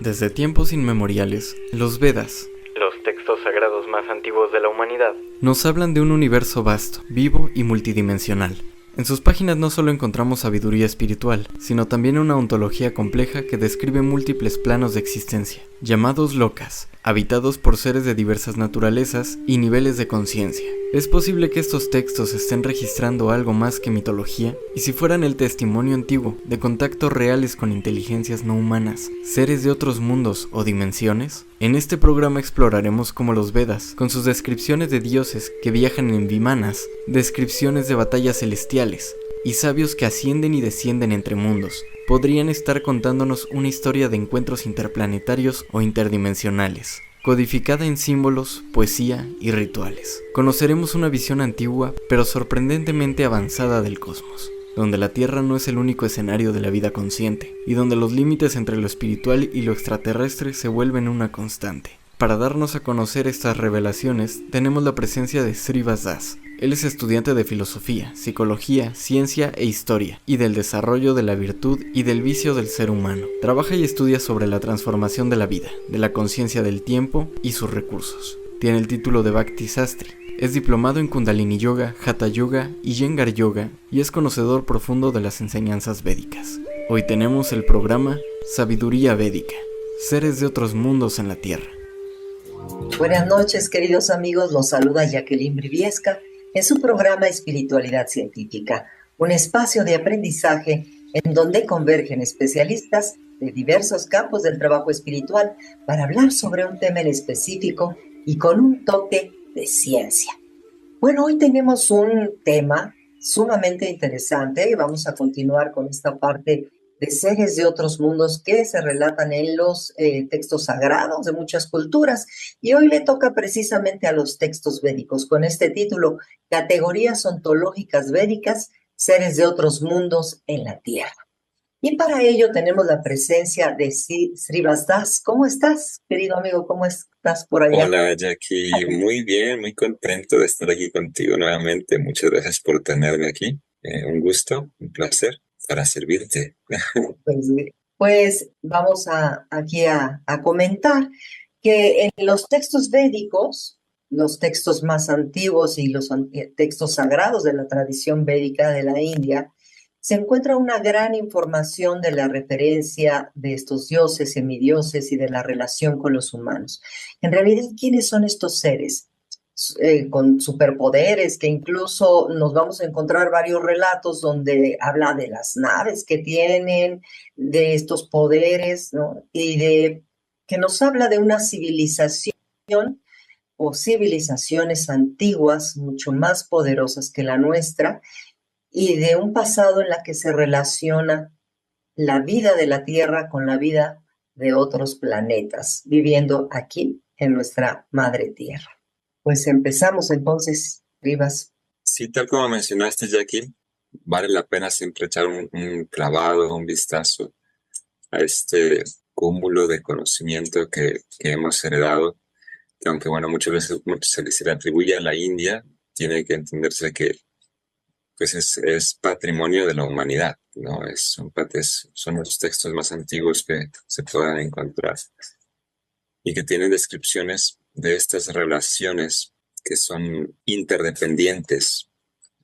Desde tiempos inmemoriales, los Vedas, los textos sagrados más antiguos de la humanidad, nos hablan de un universo vasto, vivo y multidimensional. En sus páginas no solo encontramos sabiduría espiritual, sino también una ontología compleja que describe múltiples planos de existencia, llamados lokas, habitados por seres de diversas naturalezas y niveles de conciencia. ¿Es posible que estos textos estén registrando algo más que mitología? ¿Y si fueran el testimonio antiguo de contactos reales con inteligencias no humanas, seres de otros mundos o dimensiones? En este programa exploraremos cómo los Vedas, con sus descripciones de dioses que viajan en vimanas, descripciones de batallas celestiales y sabios que ascienden y descienden entre mundos, podrían estar contándonos una historia de encuentros interplanetarios o interdimensionales, codificada en símbolos, poesía y rituales. Conoceremos una visión antigua, pero sorprendentemente avanzada del cosmos, donde la Tierra no es el único escenario de la vida consciente, y donde los límites entre lo espiritual y lo extraterrestre se vuelven una constante. Para darnos a conocer estas revelaciones, tenemos la presencia de Srivas Das. Él es estudiante de filosofía, psicología, ciencia e historia, y del desarrollo de la virtud y del vicio del ser humano. Trabaja y estudia sobre la transformación de la vida, de la conciencia del tiempo y sus recursos. Tiene el título de Bhakti Sastri. Es diplomado en Kundalini Yoga, Hatha Yoga y Iyengar Yoga, y es conocedor profundo de las enseñanzas védicas. Hoy tenemos el programa Sabiduría Védica, seres de otros mundos en la Tierra. Buenas noches, queridos amigos, los saluda Jacqueline Briviesca en su programa Espiritualidad Científica, un espacio de aprendizaje en donde convergen especialistas de diversos campos del trabajo espiritual para hablar sobre un tema en específico y con un toque de ciencia. Bueno, hoy tenemos un tema sumamente interesante y vamos a continuar con esta parte de seres de otros mundos que se relatan en los textos sagrados de muchas culturas. Y hoy le toca precisamente a los textos védicos con este título, Categorías ontológicas védicas, seres de otros mundos en la Tierra. Y para ello tenemos la presencia de Srivas Das. ¿Cómo estás, querido amigo? ¿Cómo estás por allá? Hola, Jackie. Muy bien, muy contento de estar aquí contigo nuevamente. Muchas gracias por tenerme aquí. Un gusto, un placer para servirte. Pues vamos aquí a comentar que en los textos védicos, los textos más antiguos y los textos sagrados de la tradición védica de la India, se encuentra una gran información de la referencia de estos dioses, semidioses y de la relación con los humanos. En realidad, ¿quiénes son estos seres? Con superpoderes, que incluso nos vamos a encontrar varios relatos donde habla de las naves que tienen, de estos poderes, ¿no? Y de que nos habla de una civilización o civilizaciones antiguas, mucho más poderosas que la nuestra, y de un pasado en la que se relaciona la vida de la Tierra con la vida de otros planetas, viviendo aquí en nuestra madre Tierra. Pues empezamos entonces, Rivas. Sí, tal como mencionaste, Jackie, vale la pena siempre echar un clavado, un vistazo a este cúmulo de conocimiento que hemos heredado, que aunque bueno, muchas veces se le atribuye a la India, tiene que entenderse que pues es patrimonio de la humanidad, ¿no? Son los textos más antiguos que se puedan encontrar y que tienen descripciones de estas relaciones que son interdependientes,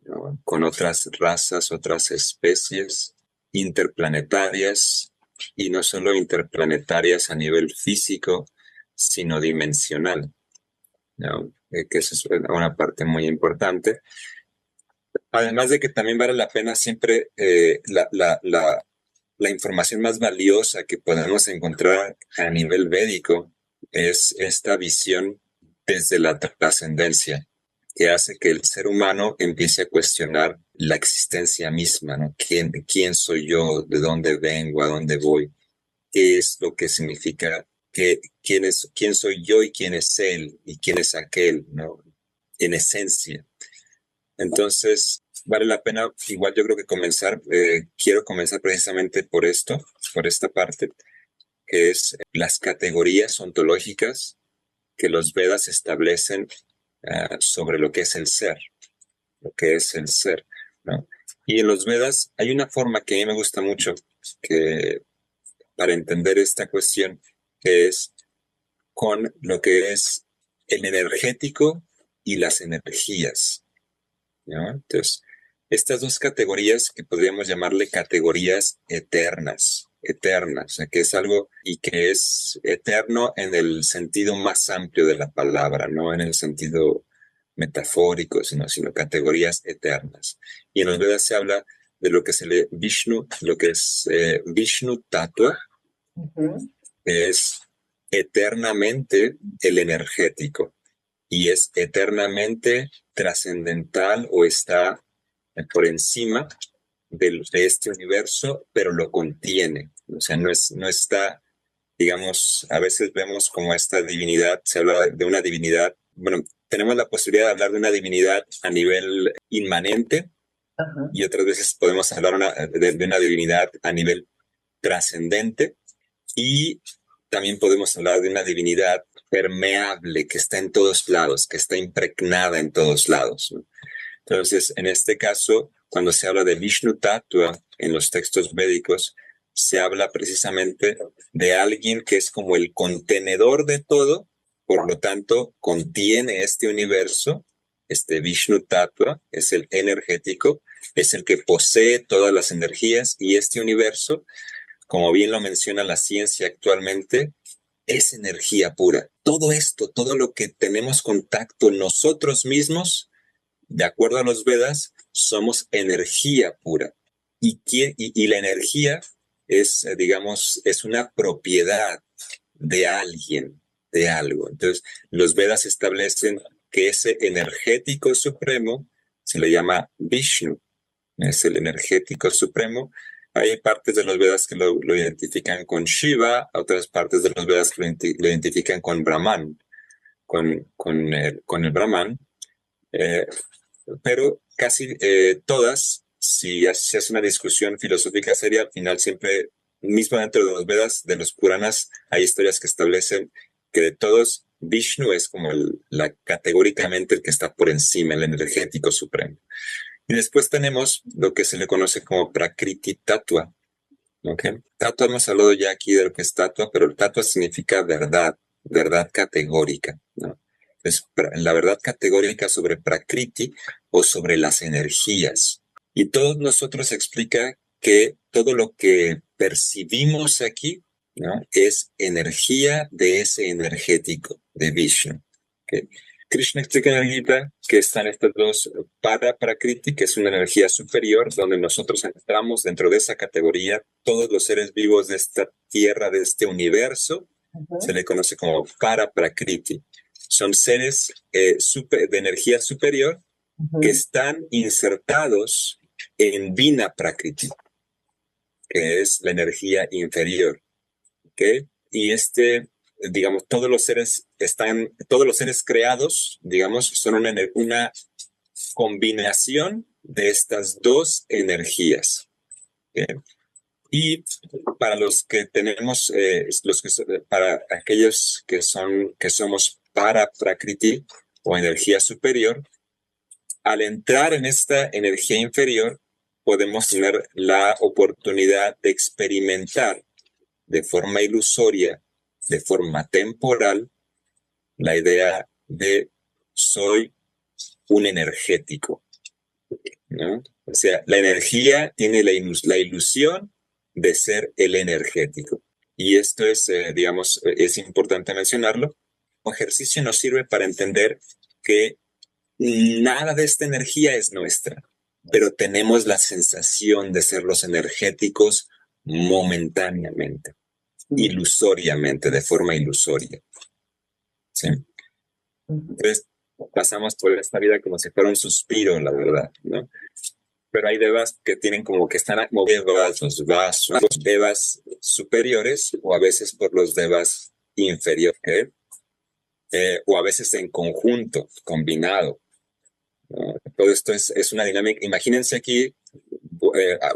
¿no? Con otras razas, otras especies, interplanetarias, y no solo interplanetarias a nivel físico, sino dimensional, ¿no? Que eso es una parte muy importante. Además de que también vale la pena siempre la información más valiosa que podemos encontrar a nivel védico es esta visión desde la trascendencia, que hace que el ser humano empiece a cuestionar la existencia misma, ¿no? ¿Quién soy yo? ¿De dónde vengo? ¿A dónde voy? ¿Qué es lo que significa? ¿Quién soy yo y quién es él? ¿Y quién es aquel? ¿No? En esencia. Entonces, vale la pena, igual yo creo que quiero comenzar precisamente por esta parte, que es las categorías ontológicas que los Vedas establecen sobre lo que es el ser, ¿no? Y en los Vedas hay una forma que a mí me gusta mucho, que para entender esta cuestión, que es con lo que es el energético y las energías, ¿no? Entonces, estas dos categorías que podríamos llamarle categorías eternas, o sea, que es algo y que es eterno en el sentido más amplio de la palabra, no en el sentido metafórico, sino categorías eternas. Y en los Vedas se habla de lo que se lee Vishnu, lo que es Vishnu Tattva, que es eternamente el energético y es eternamente trascendental o está por encima de este universo, pero lo contiene. O sea, no está, digamos, a veces vemos como esta divinidad, se habla de una divinidad, bueno, tenemos la posibilidad de hablar de una divinidad a nivel inmanente. Ajá. Y otras veces podemos hablar de una divinidad a nivel trascendente y también podemos hablar de una divinidad permeable que está en todos lados, que está impregnada en todos lados, ¿no? Entonces, en este caso, cuando se habla de Vishnu Tattva en los textos védicos, se habla precisamente de alguien que es como el contenedor de todo, por lo tanto, contiene este universo. Este Vishnu Tattva es el energético, es el que posee todas las energías y este universo, como bien lo menciona la ciencia actualmente, es energía pura. Todo esto, todo lo que tenemos contacto nosotros mismos, de acuerdo a los Vedas, somos energía pura. Y la energía es, digamos, es una propiedad de alguien, de algo. Entonces, los Vedas establecen que ese energético supremo se le llama Vishnu, es el energético supremo. Hay partes de los Vedas que lo identifican con Shiva, otras partes de los Vedas que lo identifican con Brahman, con el Brahman. Pero casi todas, si se hace una discusión filosófica seria, al final siempre, mismo dentro de los Vedas, de los Puranas, hay historias que establecen que de todos, Vishnu es como categóricamente el que está por encima, el energético supremo. Y después tenemos lo que se le conoce como Prakriti Tattva. ¿Okay? Tattva, hemos hablado ya aquí de lo que es Tattva, pero el Tattva significa verdad categórica, ¿no? Es la verdad categórica sobre Prakriti o sobre las energías. Y todos nosotros explica que todo lo que percibimos aquí, ¿no?, es energía de ese energético, de Vishnu. ¿Okay? Krishna explica en el Gita que están estas dos, para Prakriti, que es una energía superior, donde nosotros entramos dentro de esa categoría. Todos los seres vivos de esta tierra, de este universo, se le conoce como para Prakriti. Son seres de energía superior que están insertados en Vina Prakriti, que es la energía inferior. ¿Okay? Y digamos, todos los seres creados, digamos, son una combinación de estas dos energías. ¿Okay? Y para los que tenemos, para aquellos que somos para Prakriti o energía superior, al entrar en esta energía inferior, podemos tener la oportunidad de experimentar de forma ilusoria, de forma temporal, la idea de soy un energético, ¿no? O sea, la energía tiene la ilusión de ser el energético. Y esto es, digamos, es importante mencionarlo. Como ejercicio nos sirve para entender que nada de esta energía es nuestra, pero tenemos la sensación de ser los energéticos momentáneamente, ilusoriamente, de forma ilusoria. ¿Sí? Entonces, pasamos por esta vida como si fuera un suspiro, la verdad, ¿no? Pero hay devas que tienen como que están movidos los devas superiores o a veces por los devas inferiores, o a veces en conjunto, combinado. Todo esto es una dinámica. Imagínense aquí,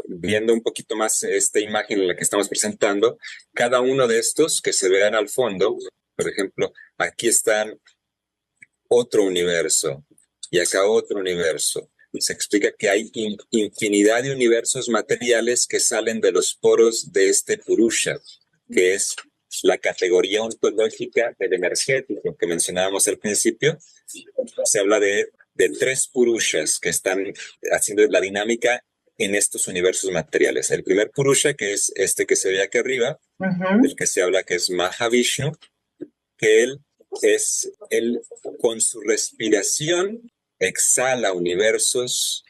viendo un poquito más esta imagen en la que estamos presentando, cada uno de estos que se vean al fondo, por ejemplo, aquí están otro universo y acá otro universo. Se explica que hay infinidad de universos materiales que salen de los poros de este Purusha, que es la categoría ontológica del energético que mencionábamos al principio. Se habla de 3 purushas que están haciendo la dinámica en estos universos materiales. El primer purusha, que es este que se ve aquí arriba, del que se habla, que es Mahavishnu, que él con su respiración exhala universos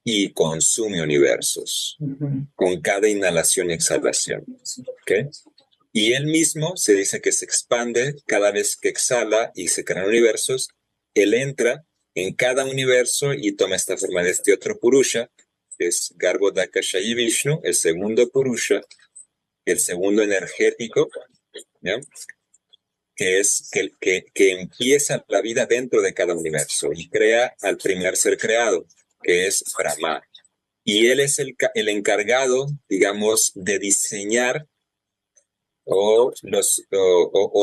y consume universos con cada inhalación y exhalación. ¿Okay? Y él mismo se dice que se expande cada vez que exhala y se crean universos. Él entra en cada universo y toma esta forma de este otro purusha, que es Garbhodakashayi Vishnu, el segundo purusha, el segundo energético, ¿ya? Que es que empieza la vida dentro de cada universo y crea al primer ser creado, que es Brahma. Y él es el encargado, digamos, de diseñar o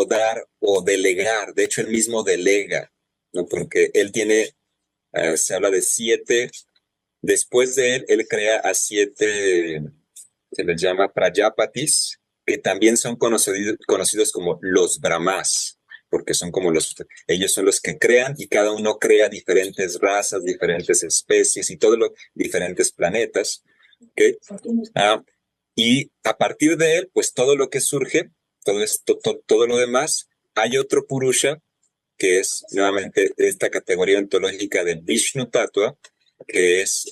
dar o delegar. De hecho, él mismo delega, ¿no? Porque él tiene, se habla de 7, después de él crea a 7, se les llama Prajapatis, que también son conocidos como los Brahmas, porque son como ellos son los que crean y cada uno crea diferentes razas, diferentes especies y diferentes planetas. ¿Okay? Y a partir de él, pues todo lo que surge, todo lo demás, hay otro Purusha, que es nuevamente esta categoría ontológica del Vishnu Tattva, que es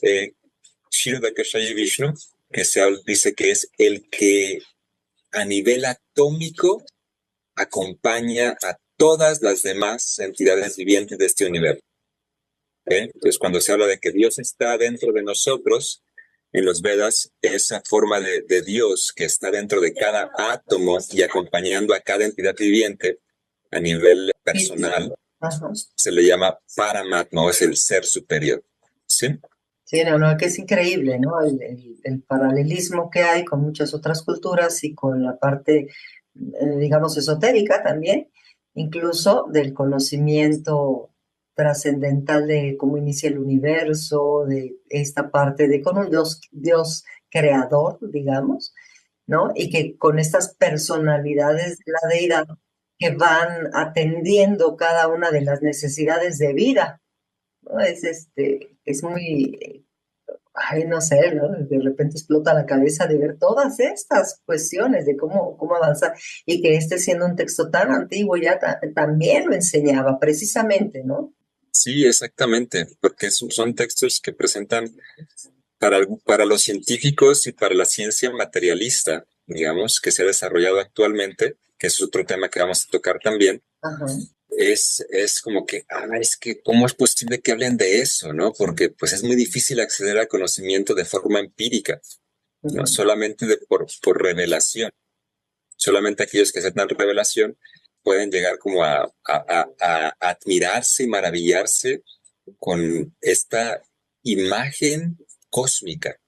Kshirodakashayi Vishnu, que dice que es el que a nivel atómico acompaña a todas las demás entidades vivientes de este universo. ¿Okay? Entonces, cuando se habla de que Dios está dentro de nosotros, en los Vedas, esa forma de Dios que está dentro de cada átomo y acompañando a cada entidad viviente a nivel personal, se le llama Paramatma, o es el ser superior. ¿Sí? Sí, que es increíble, ¿no? El paralelismo que hay con muchas otras culturas y con la parte, digamos, esotérica también, incluso del conocimiento trascendental de cómo inicia el universo, de esta parte de con un Dios creador, digamos, ¿no? Y que con estas personalidades de la deidad que van atendiendo cada una de las necesidades de vida, ¿no? Es muy, ay, no sé, ¿no? De repente explota la cabeza de ver todas estas cuestiones de cómo avanzar y que siendo un texto tan antiguo ya también lo enseñaba precisamente, ¿no? Sí, exactamente, porque son textos que presentan para los científicos y para la ciencia materialista, digamos, que se ha desarrollado actualmente, que es otro tema que vamos a tocar también. Ajá. Es como que, es que, ¿cómo es posible que hablen de eso, no? Porque pues es muy difícil acceder al conocimiento de forma empírica, ¿no? Solamente por revelación. Solamente aquellos que aceptan revelación pueden llegar como a admirarse y maravillarse con esta imagen cósmica,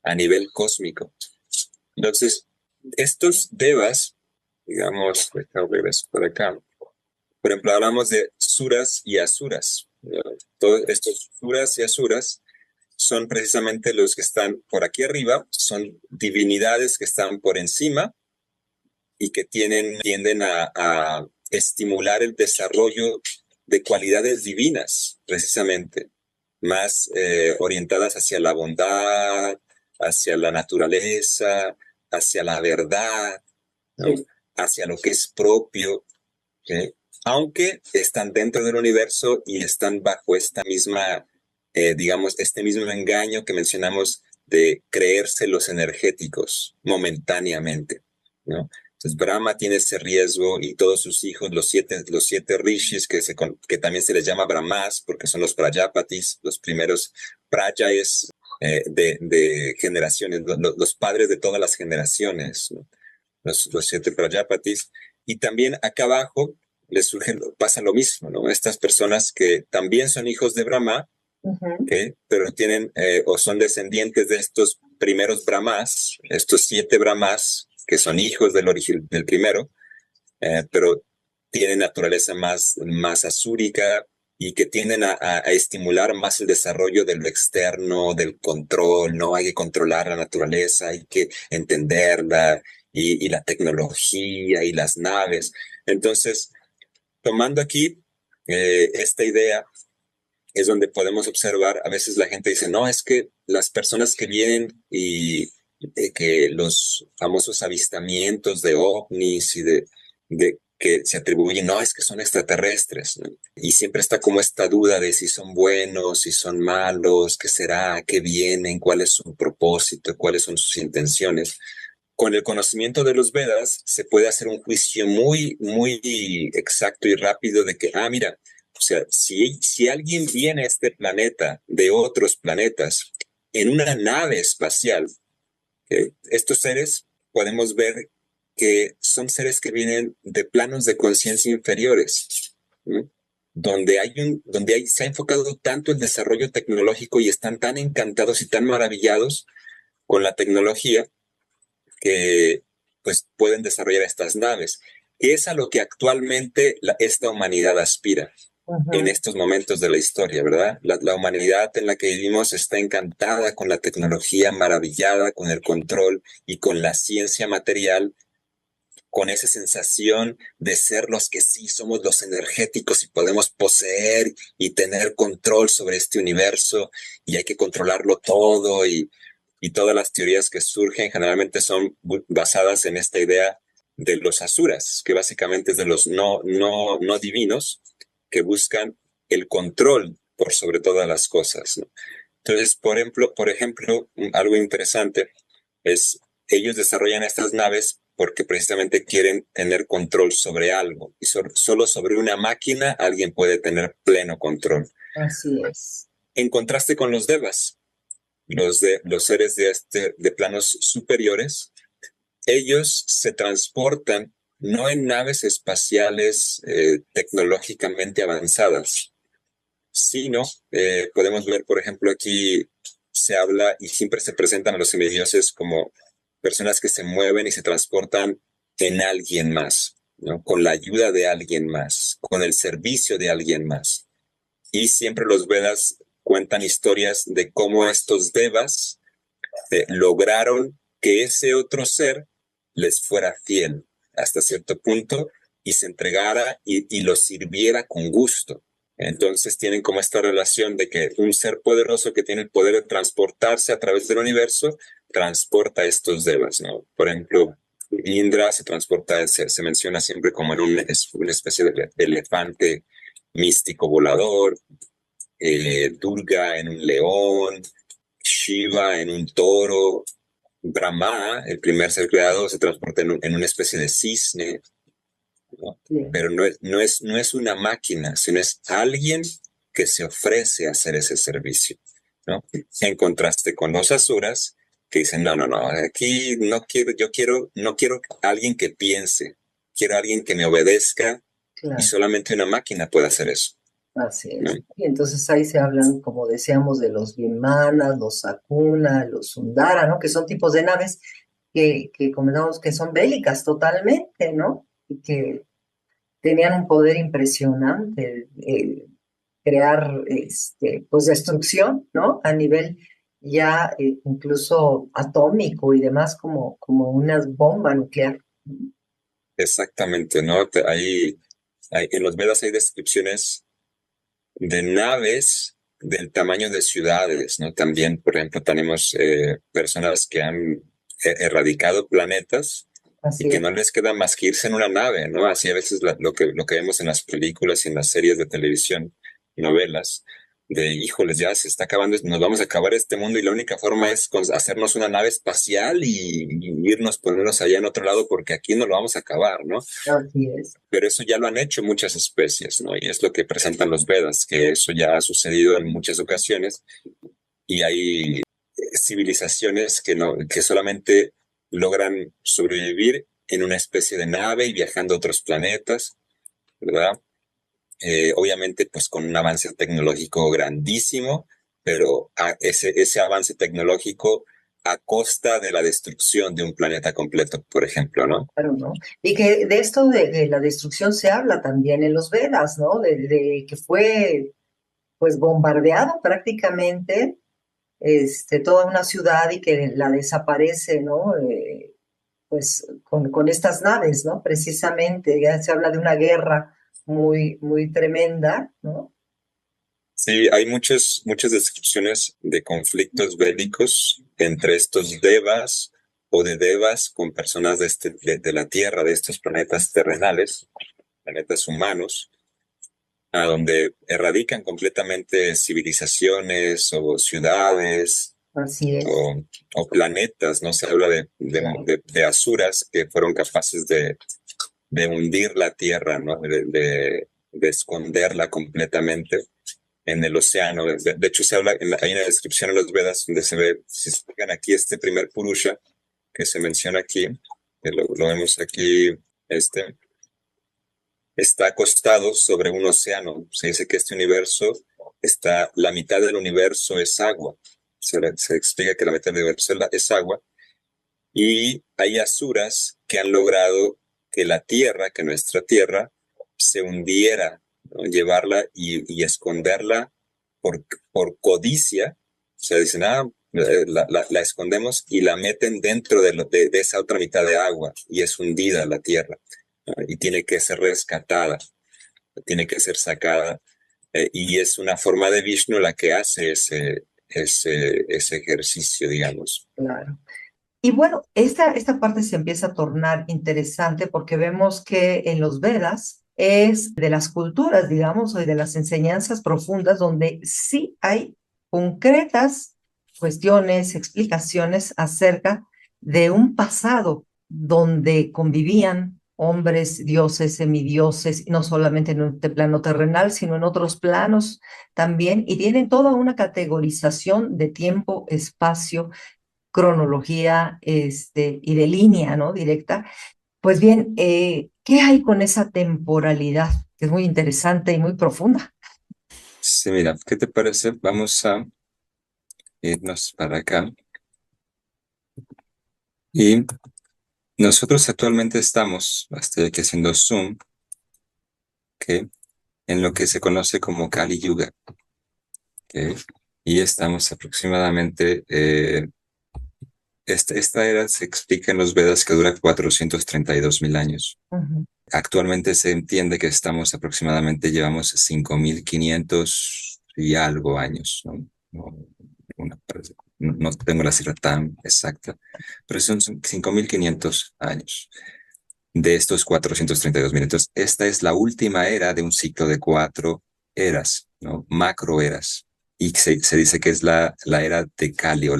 a nivel cósmico. Entonces, estos devas, digamos, regreso por acá. Por ejemplo, hablamos de suras y asuras. Todos estos suras y asuras son precisamente los que están por aquí arriba, son divinidades que están por encima y que tienden a estimular el desarrollo de cualidades divinas, precisamente, más orientadas hacia la bondad, hacia la naturaleza, hacia la verdad, ¿no? Hacia lo que es propio, ¿okay? Aunque están dentro del universo y están bajo esta misma, digamos, este mismo engaño que mencionamos de creerse los energéticos momentáneamente, ¿no? Entonces Brahma tiene ese riesgo y todos sus hijos, los siete rishis, que también se les llama Brahmas, porque son los Prajapatis, los primeros Praja es de generaciones, los padres de todas las generaciones, ¿no? Los 7 Prajapatis. Y también acá abajo pasa lo mismo, ¿no? Estas personas que también son hijos de Brahma, ¿okay? Pero tienen o son descendientes de estos primeros Brahmas, estos 7 Brahmas, que son hijos del primero, pero tienen naturaleza más asúrica y que tienden a estimular más el desarrollo de lo externo, del control, ¿no? Hay que controlar la naturaleza, hay que entenderla y la tecnología y las naves. Entonces, tomando aquí esta idea, es donde podemos observar, a veces la gente dice, no, es que las personas que vienen y que los famosos avistamientos de ovnis y de que se atribuyen, no, es que son extraterrestres, ¿no? Y siempre está como esta duda de si son buenos, si son malos, qué será, qué vienen, cuál es su propósito, cuáles son sus intenciones. Con el conocimiento de los Vedas se puede hacer un juicio muy, muy exacto y rápido de que, mira, o sea, si alguien viene a este planeta de otros planetas en una nave espacial, estos seres podemos ver que son seres que vienen de planos de conciencia inferiores, ¿no? Donde se ha enfocado tanto el desarrollo tecnológico y están tan encantados y tan maravillados con la tecnología que pues pueden desarrollar estas naves, que es a lo que actualmente esta humanidad aspira en estos momentos de la historia, ¿verdad? La humanidad en la que vivimos está encantada con la tecnología, maravillada con el control y con la ciencia material, con esa sensación de ser los que sí somos los energéticos y podemos poseer y tener control sobre este universo y hay que controlarlo todo y todas las teorías que surgen generalmente son basadas en esta idea de los asuras, que básicamente es de los no divinos que buscan el control por sobre todas las cosas, ¿no? Entonces, por ejemplo, algo interesante es ellos desarrollan estas naves porque precisamente quieren tener control sobre algo y solo sobre una máquina alguien puede tener pleno control. Así es. En contraste con los devas, los seres de planos superiores, ellos se transportan no en naves espaciales tecnológicamente avanzadas, sino podemos ver, por ejemplo, aquí se habla y siempre se presentan a los semidioses como personas que se mueven y se transportan en alguien más, ¿no? Con la ayuda de alguien más, con el servicio de alguien más. Y siempre los Vedas cuentan historias de cómo estos devas lograron que ese otro ser les fuera fiel hasta cierto punto y se entregara y los sirviera con gusto. Entonces tienen como esta relación de que un ser poderoso que tiene el poder de transportarse a través del universo transporta a estos devas, ¿no? Por ejemplo, Indra se transporta, se menciona siempre como en una especie de elefante místico volador, Durga en un león, Shiva en un toro, Brahma, el primer ser creado, se transporta en una especie de cisne, ¿no? Sí. Pero no es una máquina, sino es alguien que se ofrece a hacer ese servicio, ¿no? En contraste con los asuras, que dicen, no, aquí no quiero alguien que piense, quiero alguien que me obedezca, claro. Y solamente una máquina puede hacer eso. Así es. ¿No? Y entonces ahí se hablan, como decíamos, de los Vimanas, los Sakuna, los Sundara, ¿no? Que son tipos de naves que comentamos que son bélicas totalmente, ¿no? Y que tenían un poder impresionante, crear, pues, destrucción, ¿no? A nivel ya incluso atómico y demás, como una bomba nuclear. Exactamente, ¿no? En los Vedas hay descripciones de naves del tamaño de ciudades, ¿no? También, por ejemplo, tenemos personas que han erradicado planetas y que no les queda más que irse en una nave, ¿no? Así a veces lo que vemos en las películas y en las series de televisión, novelas, de híjoles, ya se está acabando, nos vamos a acabar este mundo y la única forma es hacernos una nave espacial y irnos, ponernos allá en otro lado porque aquí no lo vamos a acabar, ¿no? Así es. Pero eso ya lo han hecho muchas especies, ¿no? Y es lo que presentan los Vedas, que eso ya ha sucedido en muchas ocasiones y hay civilizaciones que solamente logran sobrevivir en una especie de nave y viajando a otros planetas, ¿verdad? Obviamente, pues con un avance tecnológico grandísimo, pero ese avance tecnológico a costa de la destrucción de un planeta completo, por ejemplo, ¿no? Claro, ¿no? Y que de esto de la destrucción se habla también en los Vedas, ¿no? De que fue, pues, bombardeado prácticamente toda una ciudad y que la desaparece, ¿no? pues con estas naves, ¿no? Precisamente, ya se habla de una guerra muy, muy tremenda, ¿no? Sí, hay muchas descripciones de conflictos bélicos entre estos devas o de devas con personas de la Tierra, de estos planetas terrenales, planetas humanos, a donde erradican completamente civilizaciones o ciudades Así es, o planetas, ¿no? Se habla claro. de asuras que fueron capaces de hundir la Tierra, ¿no? De esconderla completamente en el océano. De hecho, se habla, hay una descripción en los Vedas donde se ve, si se fijan aquí, este primer Purusha que se menciona aquí, que lo vemos aquí, este, está acostado sobre un océano. Se dice que este universo la mitad del universo es agua. Se explica que la mitad del universo es agua. Y hay asuras que han logrado que la Tierra, que nuestra Tierra, se hundiera, ¿no? Llevarla y esconderla por codicia. O sea, dicen, la escondemos y la meten dentro de esa otra mitad de agua y es hundida la Tierra, ¿no? Y tiene que ser rescatada, tiene que ser sacada. Y es una forma de Vishnu la que hace ese ejercicio, digamos. Claro. Y bueno, esta parte se empieza a tornar interesante porque vemos que en los Vedas es de las culturas, digamos, o de las enseñanzas profundas donde sí hay concretas cuestiones, explicaciones acerca de un pasado donde convivían hombres, dioses, semidioses, no solamente en este plano terrenal, sino en otros planos también, y tienen toda una categorización de tiempo, espacio, cronología y de línea, ¿no? Directa. Pues bien, ¿qué hay con esa temporalidad? Que es muy interesante y muy profunda. Sí, mira, ¿qué te parece? Vamos a irnos para acá. Y nosotros actualmente estamos, estoy aquí haciendo zoom, ¿ok? En lo que se conoce como Kali Yuga, ¿ok? Y estamos aproximadamente, esta era se explica en los Vedas que dura 432.000 años. Ujú. Actualmente se entiende que estamos llevamos 5.500 y algo años, ¿no? Una, no tengo la cifra tan exacta, pero son 5.500 años de estos 432.000. Entonces, esta es la última era de un ciclo de 4 eras, ¿no? Macroeras. Y se dice que es la era de Kali o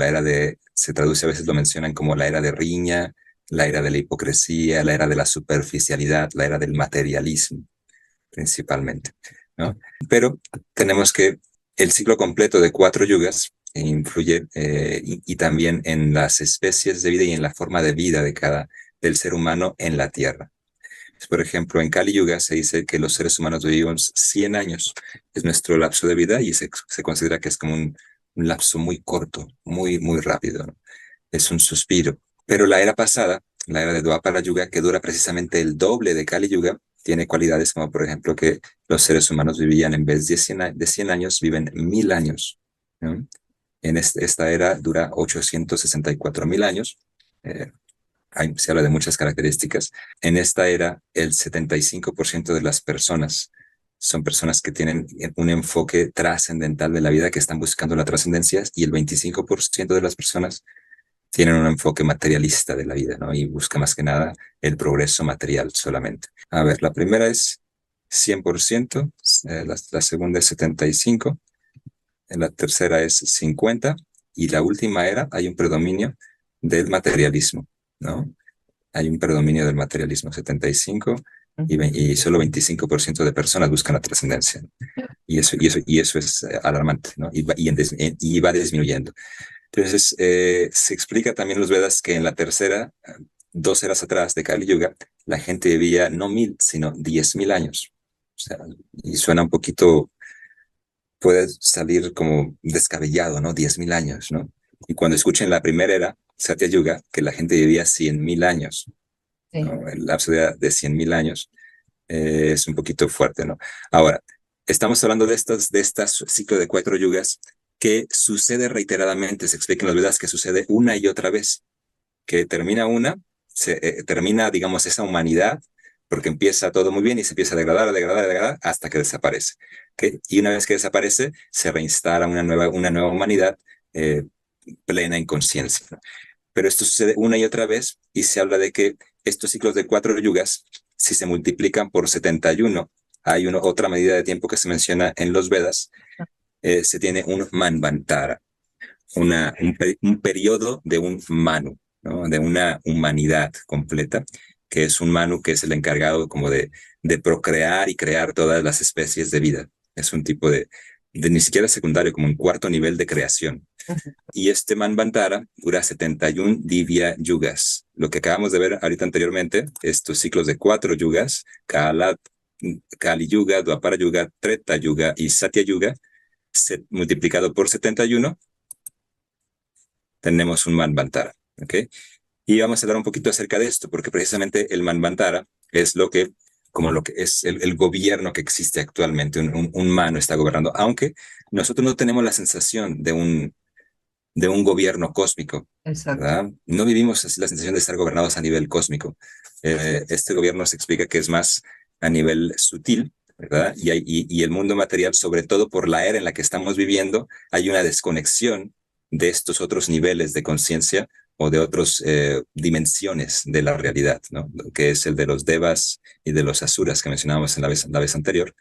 se traduce, a veces lo mencionan como la era de riña, la era de la hipocresía, la era de la superficialidad, la era del materialismo, principalmente, ¿no? Pero tenemos que el ciclo completo de 4 yugas influye y también en las especies de vida y en la forma de vida del ser humano en la Tierra. Por ejemplo, en Kali Yuga se dice que los seres humanos vivimos 100 años, es nuestro lapso de vida y se considera que es como un lapso muy corto, muy, muy rápido, ¿no? Es un suspiro. Pero la era pasada, la era de Dwapara Yuga, que dura precisamente el doble de Kali Yuga, tiene cualidades como, por ejemplo, que los seres humanos vivían en vez de 100 años, viven 1.000 años, ¿no? Esta era dura 864.000 años. Eh, Se habla de muchas características. En esta era, el 75% de las personas son personas que tienen un enfoque trascendental de la vida, que están buscando la trascendencia, y el 25% de las personas tienen un enfoque materialista de la vida, ¿no? Y busca más que nada el progreso material solamente. A ver, la primera es 100%, la segunda es 75%, la tercera es 50%, y la última era, hay un predominio del materialismo, ¿no? Hay un predominio del materialismo, 75%, y solo 25% de personas buscan la trascendencia. Y eso es alarmante, ¿no? Y va disminuyendo. Entonces, se explica también en los Vedas que en la tercera, 2 eras atrás de Kali Yuga, la gente vivía no 1.000, sino 10.000 años. O sea, y suena un poquito, puede salir como descabellado, ¿no? 10.000 años, ¿no? Y cuando escuchen la primera era, Satya Yuga, que la gente vivía 100.000 años, Sí. ¿no? El lapso de 100.000 años es un poquito fuerte, ¿no? Ahora, estamos hablando de estas ciclo de 4 yugas que sucede reiteradamente. Se explica en las Vedas que sucede una y otra vez, que termina una termina, digamos, esa humanidad, porque empieza todo muy bien y se empieza a degradar, a degradar, a degradar, hasta que desaparece. ¿Okay? Y una vez que desaparece, se reinstala una nueva humanidad eh, plena en conciencia, ¿no? Pero esto sucede una y otra vez y se habla de que estos ciclos de 4 yugas, si se multiplican por 71, hay otra medida de tiempo que se menciona en los Vedas, se tiene un manvantara, un periodo de un manu, ¿no? De una humanidad completa, que es un manu que es el encargado como de procrear y crear todas las especies de vida. Es un tipo de ni siquiera secundario, como un cuarto nivel de creación. Y este manvantara dura 71 divya yugas. Lo que acabamos de ver ahorita anteriormente, estos ciclos de 4 yugas, Kali Yuga, Dwapara Yuga, Treta Yuga y Satya Yuga, multiplicado por 71, tenemos un manvantara. ¿Okay? Y vamos a hablar un poquito acerca de esto, porque precisamente el manvantara es como lo que es el gobierno que existe actualmente. Un mano está gobernando, aunque nosotros no tenemos la sensación de un gobierno cósmico, ¿verdad? No vivimos así la sensación de estar gobernados a nivel cósmico. Este gobierno se explica que es más a nivel sutil, ¿verdad? Y el mundo material, sobre todo por la era en la que estamos viviendo, hay una desconexión de estos otros niveles de conciencia o de otras dimensiones de la realidad, ¿no? Que es el de los devas y de los asuras que mencionábamos en la vez anterior.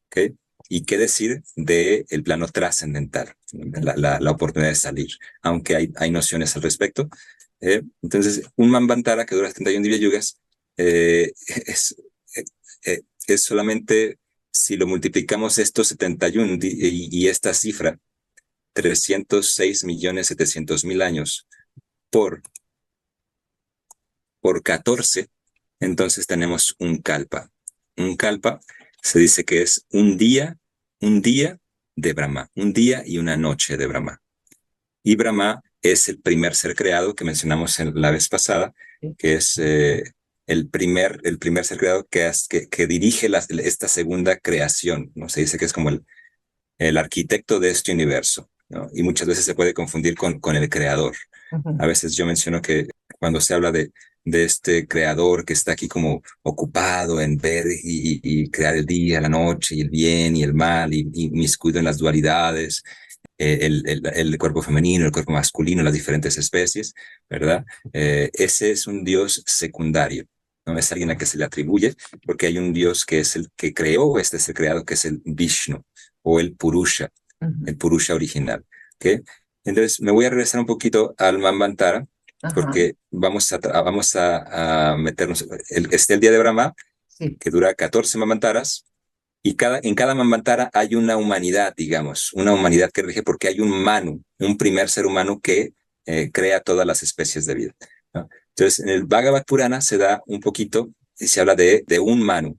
¿Okay? Y qué decir del plano trascendental, la oportunidad de salir, aunque hay nociones al respecto. Entonces, un manvantara que dura 71 divya yugas es solamente, si lo multiplicamos estos 71 y esta cifra, 306.700.000 años por 14, entonces tenemos un kalpa. Un kalpa se dice que es un día de Brahma, un día y una noche de Brahma. Y Brahma es el primer ser creado que mencionamos en la vez pasada, que es el primer ser creado que dirige esta segunda creación, ¿no? Se dice que es como el arquitecto de este universo, ¿no? Y muchas veces se puede confundir con el creador. A veces yo menciono que cuando se habla de este creador que está aquí como ocupado en ver y crear el día, la noche, y el bien y el mal, y inmiscuido en las dualidades, el cuerpo femenino, el cuerpo masculino, las diferentes especies, ¿verdad? Ese es un dios secundario, no es alguien a que se le atribuye, porque hay un dios que es el que creó este ser creado, que es el Vishnu, o el Purusha original. ¿Okay? Entonces, me voy a regresar un poquito al manvantara, porque vamos a meternos. Está el día de Brahma, que dura 14 manvantaras, y en cada manvantara hay una humanidad, digamos, una humanidad que rige, porque hay un manu, un primer ser humano que crea todas las especies de vida, ¿no? Entonces, en el Bhagavad Purana se da un poquito, y se habla de un manu,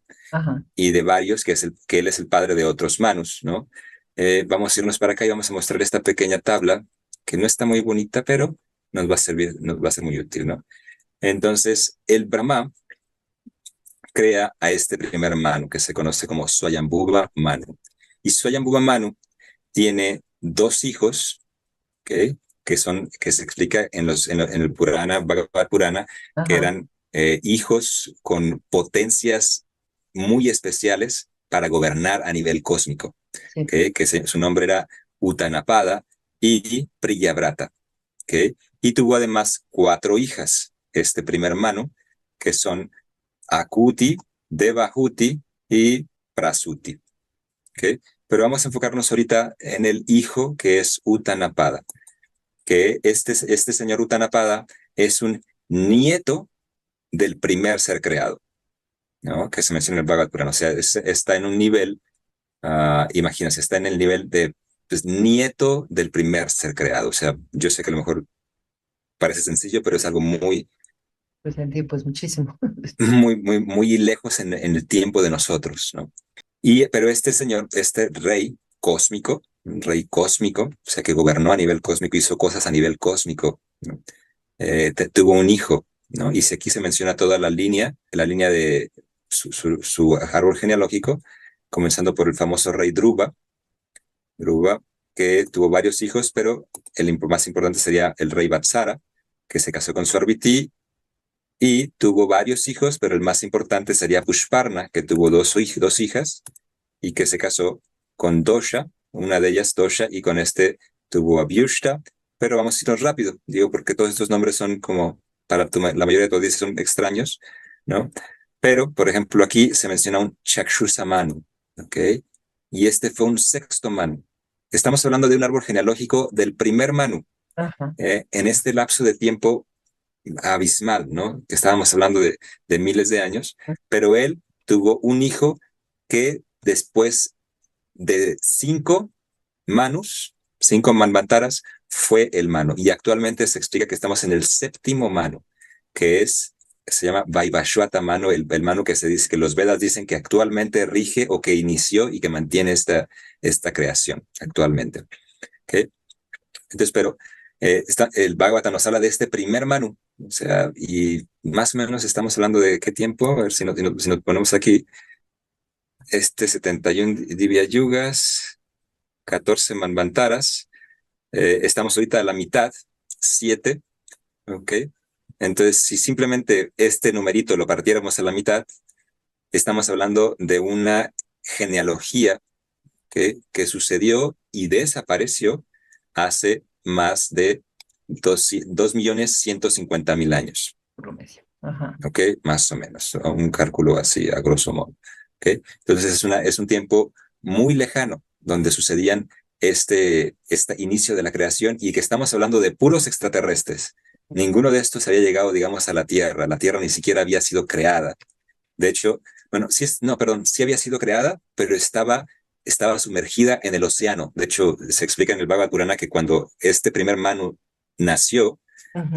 y de varios, que él es el padre de otros manus, ¿no? Vamos a irnos para acá y vamos a mostrar esta pequeña tabla, que no está muy bonita, pero nos va a servir, nos va a ser muy útil, ¿no? Entonces, el Brahma crea a este primer Manu, que se conoce como Swayambhuva Manu. Y Swayambhuva Manu tiene 2 hijos, ¿okay? que se explica en el Purana, Bhagavad Purana, que eran hijos con potencias muy especiales para gobernar a nivel cósmico, ¿okay? Que su nombre era Utanapada y Priyavrata, ¿okay? Y tuvo además 4 hijas, este primer Manu, que son Akuti, Devahuti y Prasuti. ¿Okay? Pero vamos a enfocarnos ahorita en el hijo que es Utanapada, que este señor Utanapada es un nieto del primer ser creado, ¿no? Que se menciona en el Bhagavad Purana. O sea, está en un nivel, imagínense, está en el nivel de nieto del primer ser creado. O sea, yo sé que a lo mejor parece sencillo, pero es algo muy... Pues el tiempo es muchísimo. muy lejos en el tiempo de nosotros, ¿no? Pero este señor, este rey cósmico, un rey cósmico, o sea, que gobernó a nivel cósmico, hizo cosas a nivel cósmico, ¿no? Tuvo un hijo, ¿no? Y aquí se menciona toda la línea de su árbol genealógico, comenzando por el famoso rey Dhruva, que tuvo varios hijos, pero el más importante sería el rey Vatsara, que se casó con Swarviti, y tuvo varios hijos, pero el más importante sería Pushparna, que tuvo dos hijas y que se casó con Dosha, una de ellas Dosha, y con este tuvo a Vyushta, pero vamos a irnos rápido, digo, porque todos estos nombres son como, la mayoría de todos dices son extraños, ¿no? Pero, por ejemplo, aquí se menciona un Chakshusa Manu, ¿ok? Y este fue un sexto Manu. Estamos hablando de un árbol genealógico del primer Manu. En este lapso de tiempo abismal, ¿no? Que estábamos hablando de miles de años, pero él tuvo un hijo que después de 5 Manus, 5 Manvantaras, fue el Manu. Y actualmente se explica que estamos en el séptimo Manu, que se llama Vaivashvata Manu, el Manu que se dice, que los Vedas dicen que actualmente rige o que inició y que mantiene esta creación actualmente. ¿Okay? Entonces, pero el Bhagavata nos habla de este primer Manu, o sea, y más o menos estamos hablando de qué tiempo, a ver si nos ponemos aquí, 71 Divya Yugas, 14 Manvantaras, estamos ahorita a la mitad, 7, ¿ok? Entonces, si simplemente este numerito lo partiéramos a la mitad, estamos hablando de una genealogía que sucedió y desapareció hace más de 2.150.000 años. Promedio. Ajá. ¿Ok? Más o menos, un cálculo así, a grosso modo. ¿Ok? Entonces es un tiempo muy lejano donde sucedían este inicio de la creación y que estamos hablando de puros extraterrestres. Ninguno de estos había llegado, digamos, a la Tierra. La Tierra ni siquiera había sido creada. De hecho, bueno, sí había sido creada, pero estaba sumergida en el océano. De hecho, se explica en el Bhagavad Purana que cuando este primer Manu nació,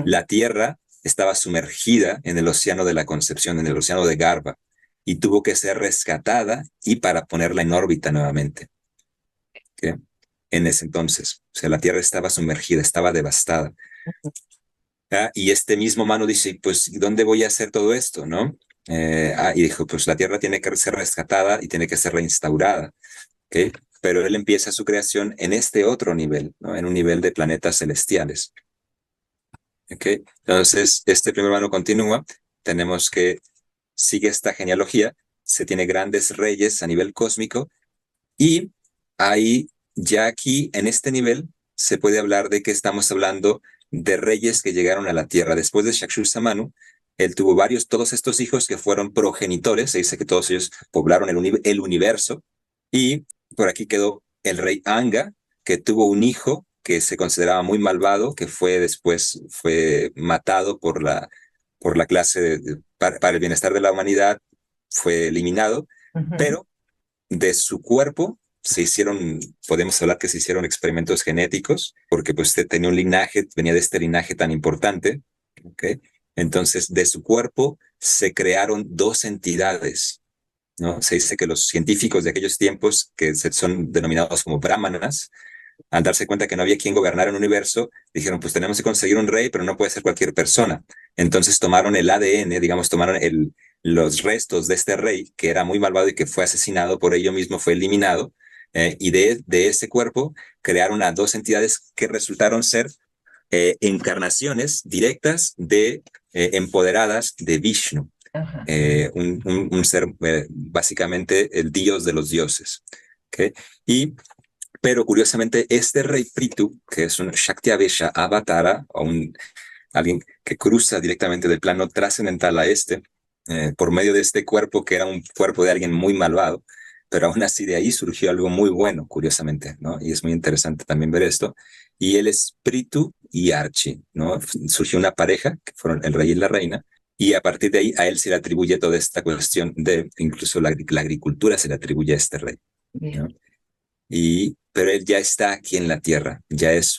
la Tierra estaba sumergida en el océano de la concepción, en el océano de Garba, y tuvo que ser rescatada y para ponerla en órbita nuevamente. ¿Okay? En ese entonces, o sea, la Tierra estaba sumergida, estaba devastada. Y este mismo Manu dice, pues, ¿dónde voy a hacer todo esto, no? Y dijo, pues la Tierra tiene que ser rescatada y tiene que ser reinstaurada. ¿Okay? Pero él empieza su creación en este otro nivel, ¿no? En un nivel de planetas celestiales. ¿Okay? Entonces, este primer Manu continúa. Tenemos que sigue esta genealogía. Se tiene grandes reyes a nivel cósmico. Y ahí, ya aquí, en este nivel, se puede hablar de que estamos hablando de reyes que llegaron a la Tierra. Después de Chakshusa Manu, él tuvo todos estos hijos que fueron progenitores. Se dice que todos ellos poblaron el universo. Y por aquí quedó el rey Anga, que tuvo un hijo que se consideraba muy malvado, que después fue matado por la clase para el bienestar de la humanidad, fue eliminado, pero de su cuerpo podemos hablar que se hicieron experimentos genéticos, porque pues tenía un linaje, venía de este linaje tan importante, ¿okay? Entonces de su cuerpo se crearon 2 entidades, ¿no? Se dice que los científicos de aquellos tiempos, que son denominados como brahmanas, al darse cuenta que no había quien gobernara el universo, dijeron, pues tenemos que conseguir un rey, pero no puede ser cualquier persona. Entonces tomaron el ADN, digamos, tomaron los restos de este rey, que era muy malvado y que fue asesinado, por ello mismo fue eliminado, y de ese cuerpo crearon a 2 entidades que resultaron ser encarnaciones directas empoderadas de Vishnu. Un ser, básicamente el dios de los dioses. ¿Okay? Pero curiosamente, este rey Prithu, que es un Shaktiavesha Avatara, o alguien que cruza directamente del plano trascendental a por medio de este cuerpo, que era un cuerpo de alguien muy malvado, pero aún así de ahí surgió algo muy bueno, curiosamente, ¿no? Y es muy interesante también ver esto. Y él es Prithu y Archi, ¿no? Surgió una pareja, que fueron el rey y la reina, y a partir de ahí a él se le atribuye toda esta cuestión incluso la agricultura se le atribuye a este rey, ¿no? Pero él ya está aquí en la tierra, ya es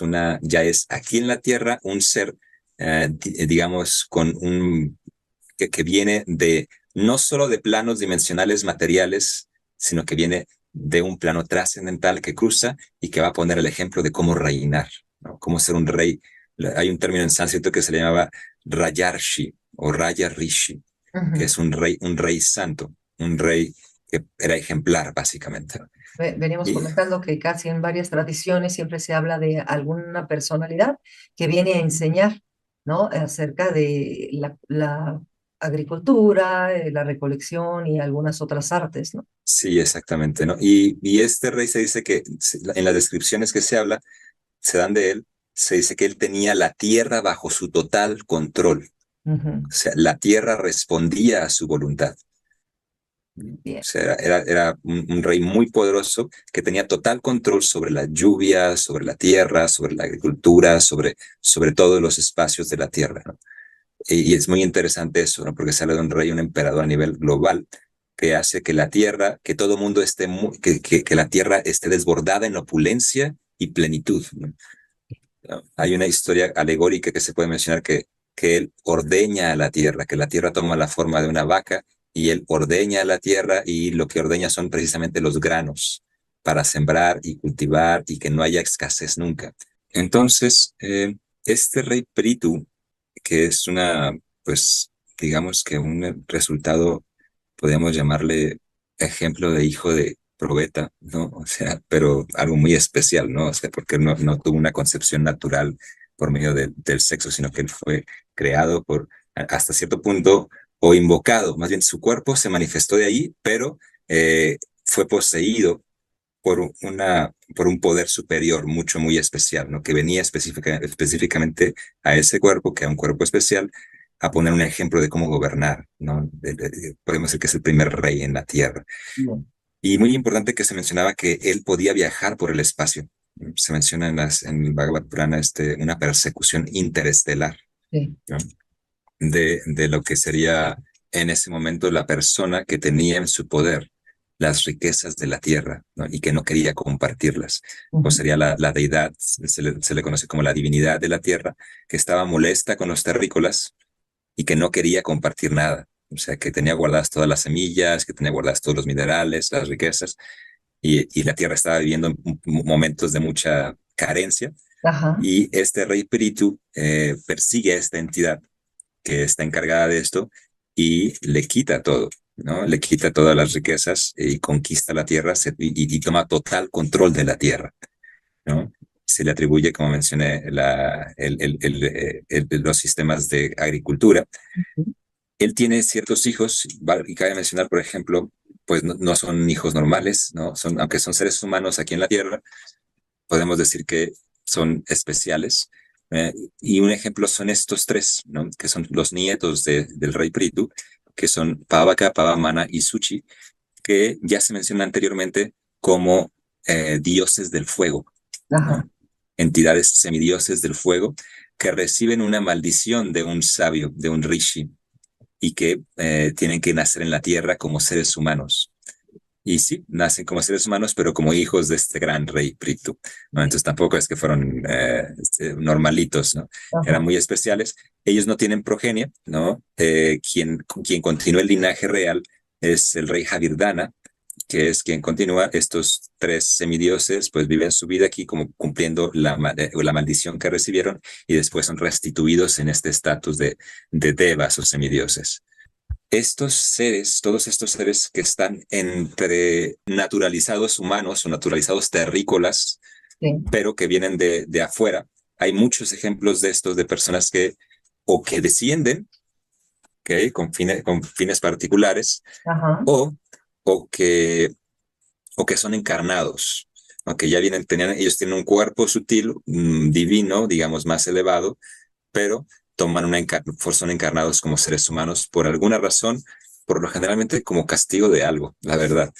aquí en la tierra un ser, digamos, que viene no solo de planos dimensionales materiales, sino que viene de un plano trascendental que cruza y que va a poner el ejemplo de cómo reinar, ¿no? Cómo ser un rey. Hay un término en sánscrito que se le llamaba Rajarshi o Raya Rishi, que es un rey santo, un rey que era ejemplar, básicamente. Venimos comentando que casi en varias tradiciones siempre se habla de alguna personalidad que viene a enseñar, ¿no? Acerca de la agricultura, la recolección y algunas otras artes, ¿no? Sí, exactamente, ¿no? Y este rey se dice que en las descripciones que se habla, se dan de él, se dice que él tenía la tierra bajo su total control. Ujú. O sea, la tierra respondía a su voluntad. O Bien. sea, era un rey muy poderoso que tenía total control sobre las lluvias, sobre la tierra, sobre la agricultura, sobre todos los espacios de la tierra, ¿no? Y es muy interesante eso, ¿no? Porque sale de un rey, un emperador a nivel global, que hace que la tierra, que todo mundo esté, que la tierra esté desbordada en opulencia y plenitud, ¿no? ¿No? Hay una historia alegórica que se puede mencionar que él ordeña a la tierra, que la tierra toma la forma de una vaca y él ordeña a la tierra y lo que ordeña son precisamente los granos para sembrar y cultivar y que no haya escasez nunca. Entonces, este rey Prithu, que es pues, digamos que un resultado, podríamos llamarle ejemplo de hijo de probeta, ¿no? O sea, pero algo muy especial, ¿no? O sea, porque no tuvo una concepción natural por medio del sexo, sino que él fue creado hasta cierto punto, o invocado, más bien su cuerpo se manifestó de ahí, pero fue poseído por un poder superior muy especial, ¿no? Que venía específicamente a ese cuerpo, que era un cuerpo especial, a poner un ejemplo de cómo gobernar, ¿no? Podemos decir que es el primer rey en la tierra. Bien. Y muy importante que se mencionaba que él podía viajar por el espacio. Se menciona en el Bhagavad Purana una persecución interestelar, Sí. ¿no? De lo que sería en ese momento la persona que tenía en su poder las riquezas de la tierra, ¿no? Y que no quería compartirlas. O Ujú. sería la deidad, se le conoce como la divinidad de la tierra, que estaba molesta con los terrícolas y que no quería compartir nada. O sea, que tenía guardadas todas las semillas, que tenía guardadas todos los minerales, las riquezas, y la tierra estaba viviendo momentos de mucha carencia. Ajá. Y este rey Piritu persigue a esta entidad que está encargada de esto y le quita todo, ¿no? Le quita todas las riquezas y conquista la tierra y toma total control de la tierra, ¿no? Se le atribuye, como mencioné, los sistemas de agricultura. Ujú. Él tiene ciertos hijos, y cabe mencionar, por ejemplo, pues no son hijos normales, ¿no? Aunque son seres humanos aquí en la tierra, podemos decir que son especiales. Eh, y un ejemplo son estos tres, ¿no? Que son los nietos del rey Prithu, que son Pavaka, Pavamana y Suchi, que ya se menciona anteriormente como dioses del fuego, Ajá. ¿no? Entidades semidioses del fuego que reciben una maldición de un sabio, de un rishi, y que tienen que nacer en la tierra como seres humanos. Y sí, nacen como seres humanos, pero como hijos de este gran rey Prithu, ¿no? Bien. Entonces tampoco es que fueron normalitos, ¿no? Eran Ajá. muy especiales. Ellos no tienen progenie, ¿no? Quien continúa el linaje real es el rey Javirdana, que es quien continúa. Estos tres semidioses pues viven su vida aquí como cumpliendo la maldición que recibieron y después son restituidos en este estatus de devas o semidioses. Estos seres, todos estos seres que están entre naturalizados humanos o naturalizados terrícolas, Sí. pero que vienen de afuera, hay muchos ejemplos de estos, de personas que o que descienden, ¿okay? Con fines particulares, Ajá. o, o, que, o que son encarnados, aunque ya ellos tienen un cuerpo sutil, divino, digamos, más elevado, pero son encarnados como seres humanos por alguna razón, por lo generalmente como castigo de algo, la verdad,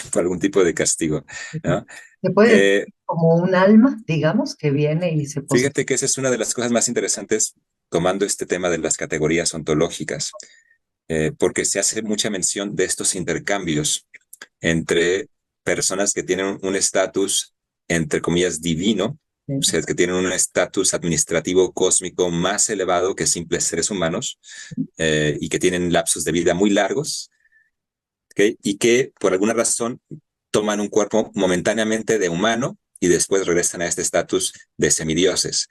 por algún tipo de castigo, ¿no? Se puede decir Eh, como un alma, digamos, que viene y se posee. Fíjate que esa es una de las cosas más interesantes tomando este tema de las categorías ontológicas, porque se hace mucha mención de estos intercambios entre personas que tienen un estatus, entre comillas, divino, o Sí. sea, que tienen un estatus administrativo cósmico más elevado que simples seres humanos, y que tienen lapsos de vida muy largos, ¿okay? Y que por alguna razón toman un cuerpo momentáneamente de humano y después regresan a este estatus de semidioses.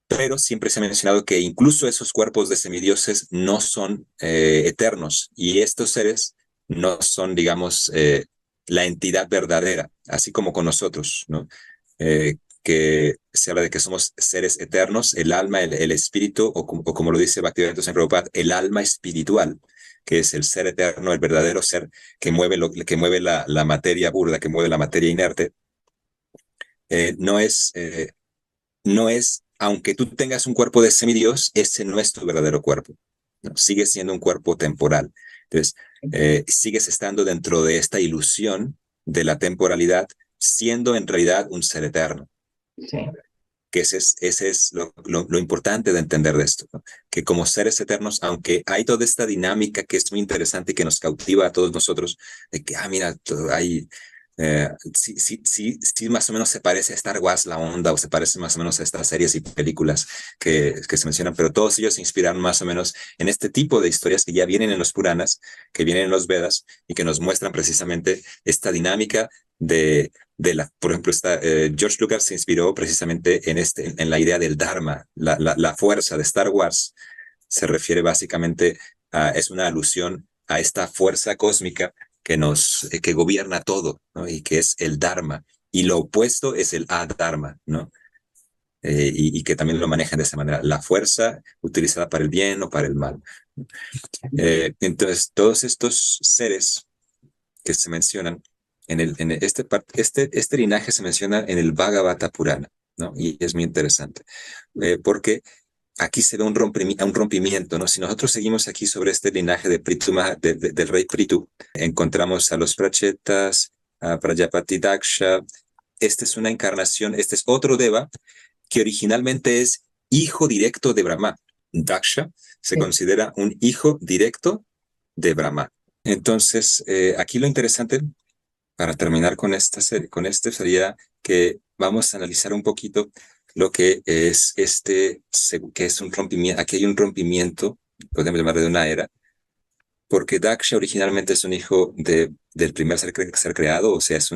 Pero siempre se ha mencionado que incluso esos cuerpos de semidioses no son eternos y estos seres no son, digamos, la entidad verdadera, así como con nosotros, ¿no? que se habla de que somos seres eternos, el alma, el espíritu, o como lo dice Bhaktivedanta Swami Prabhupada, el alma espiritual, que es el ser eterno, el verdadero ser que mueve, que mueve la materia burda, que mueve la materia inerte. No es, aunque tú tengas un cuerpo de semidios, ese no es tu verdadero cuerpo, ¿no? Sigue siendo un cuerpo temporal. Entonces, sigues estando dentro de esta ilusión de la temporalidad, siendo en realidad un ser eterno. Sí. Que ese es lo importante de entender de esto, ¿no? Que como seres eternos, aunque hay toda esta dinámica que es muy interesante y que nos cautiva a todos nosotros, de que, mira, hay, sí, más o menos se parece a Star Wars la onda, o se parece más o menos a estas series y películas que se mencionan, pero todos ellos se inspiraron más o menos en este tipo de historias que ya vienen en los Puranas, que vienen en los Vedas, y que nos muestran precisamente esta dinámica por ejemplo, George Lucas se inspiró precisamente en la idea del Dharma, la fuerza de Star Wars. Se refiere básicamente es una alusión a esta fuerza cósmica que gobierna todo, ¿no? Y que es el Dharma. Y lo opuesto es el Adharma, ¿no? Y que también lo manejan de esa manera, la fuerza utilizada para el bien o para el mal. Entonces, todos estos seres que se mencionan este linaje se menciona en el Bhagavata Purana, ¿no? Y es muy interesante, porque aquí se ve un rompimiento, ¿no? Si nosotros seguimos aquí sobre este linaje de del rey Prithu, encontramos a los Prachetas, a Prajapati Daksha. Esta es una encarnación, este es otro Deva que originalmente es hijo directo de Brahma. Daksha se considera un hijo directo de Brahma. Entonces, aquí lo interesante, para terminar con sería que vamos a analizar un poquito lo que es que es un rompimiento. Aquí hay un rompimiento, podemos llamarlo de una era, porque Daksha originalmente es un hijo del primer ser creado, o sea, es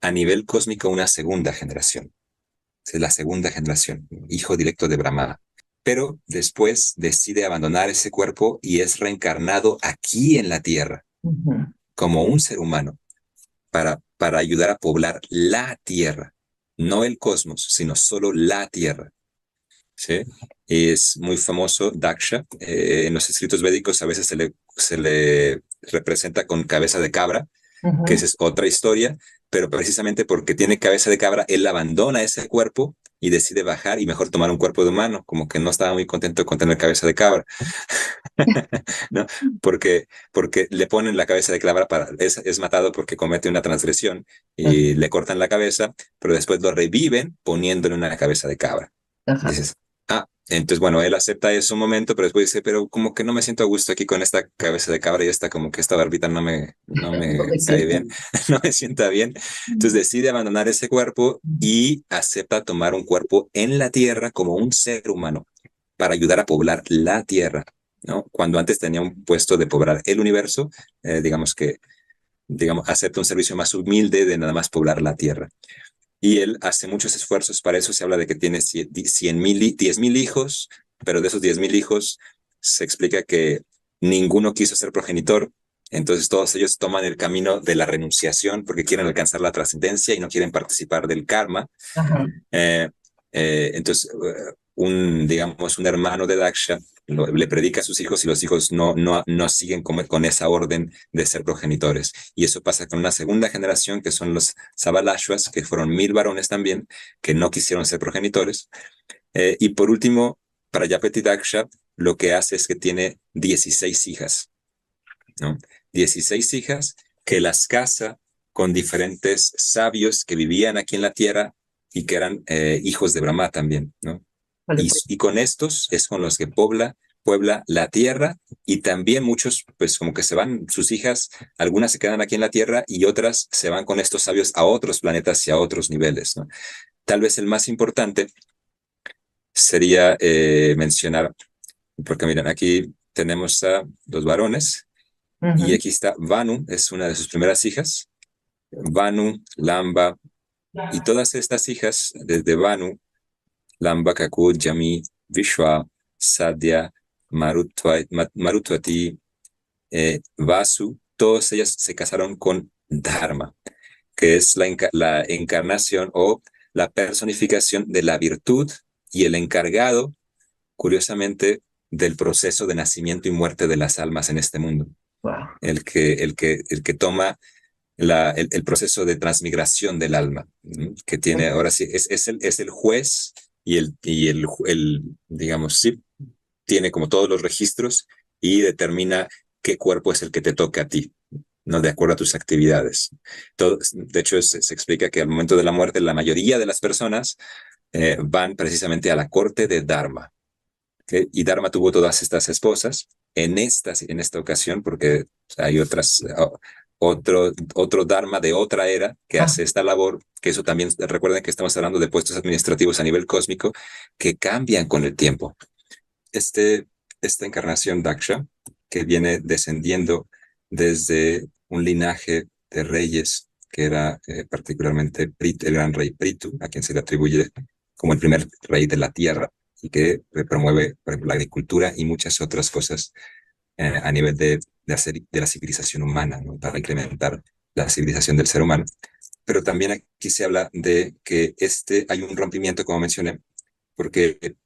a nivel cósmico, una segunda generación. Es la segunda generación, hijo directo de Brahma. Pero después decide abandonar ese cuerpo y es reencarnado aquí en la Tierra, como un ser humano, para ayudar a poblar la Tierra, no el cosmos, sino solo la Tierra. ¿Sí? Es muy famoso Daksha. En los escritos védicos a veces se le representa con cabeza de cabra, que esa es otra historia, pero precisamente porque tiene cabeza de cabra, él abandona ese cuerpo y decide bajar y mejor tomar un cuerpo de humano, como que no estaba muy contento con tener cabeza de cabra. ¿No? Porque le ponen la cabeza de cabra, es matado porque comete una transgresión y le cortan la cabeza, pero después lo reviven poniéndole una cabeza de cabra. Dices, entonces, bueno, él acepta eso un momento, pero después dice, pero como que no me siento a gusto aquí con esta cabeza de cabra y como que esta barbita no me cae bien, no me sienta bien. Entonces decide abandonar ese cuerpo y acepta tomar un cuerpo en la tierra como un ser humano para ayudar a poblar la tierra, ¿no? Cuando antes tenía un puesto de poblar el universo, digamos, acepta un servicio más humilde de nada más poblar la tierra. Y él hace muchos esfuerzos para eso. Se habla de que tiene 10,000 hijos, pero de esos 10,000 hijos se explica que ninguno quiso ser progenitor. Entonces todos ellos toman el camino de la renunciación porque quieren alcanzar la trascendencia y no quieren participar del karma. Entonces, un hermano de Daksha le predica a sus hijos y los hijos no siguen con esa orden de ser progenitores. Y eso pasa con una segunda generación, que son los Sabalashvas, que fueron 1,000 varones también, que no quisieron ser progenitores. Y por último, Prajapati Daksha lo que hace es que tiene 16 hijas, ¿no? 16 hijas que las casa con diferentes sabios que vivían aquí en la tierra y que eran hijos de Brahma también, ¿no? Y con estos es con los que puebla la tierra, y también muchos, pues como que se van, sus hijas, algunas se quedan aquí en la tierra y otras se van con estos sabios a otros planetas y a otros niveles, ¿no? Tal vez el más importante sería mencionar, porque miren, aquí tenemos a los varones, y aquí está Vanu, es una de sus primeras hijas, Vanu, Lamba, y todas estas hijas, desde Vanu, Lamba, Kakut, Yami, Vishwa, Sadhya, Marutwati, Vasu, todas ellas se casaron con Dharma, que es la encarnación o la personificación de la virtud y el encargado, curiosamente, del proceso de nacimiento y muerte de las almas en este mundo. Wow. El que toma el proceso de transmigración del alma, ¿no? Que tiene, ahora sí, es el juez digamos, sí, tiene como todos los registros y determina qué cuerpo es el que te toca a ti, ¿no? De acuerdo a tus actividades. De hecho, se explica que al momento de la muerte, la mayoría de las personas van precisamente a la corte de Dharma. ¿Okay? Y Dharma tuvo todas estas esposas en esta ocasión, porque hay otro Dharma de otra era que hace esta labor, que eso también, recuerden que estamos hablando de puestos administrativos a nivel cósmico que cambian con el tiempo. Esta encarnación Daksha, que viene descendiendo desde un linaje de reyes, que era particularmente el gran rey Prithu, a quien se le atribuye como el primer rey de la tierra, y que promueve, por ejemplo, la agricultura y muchas otras cosas a nivel de la civilización humana, ¿no? Para incrementar la civilización del ser humano. Pero también aquí se habla de que hay un rompimiento, como mencioné, porque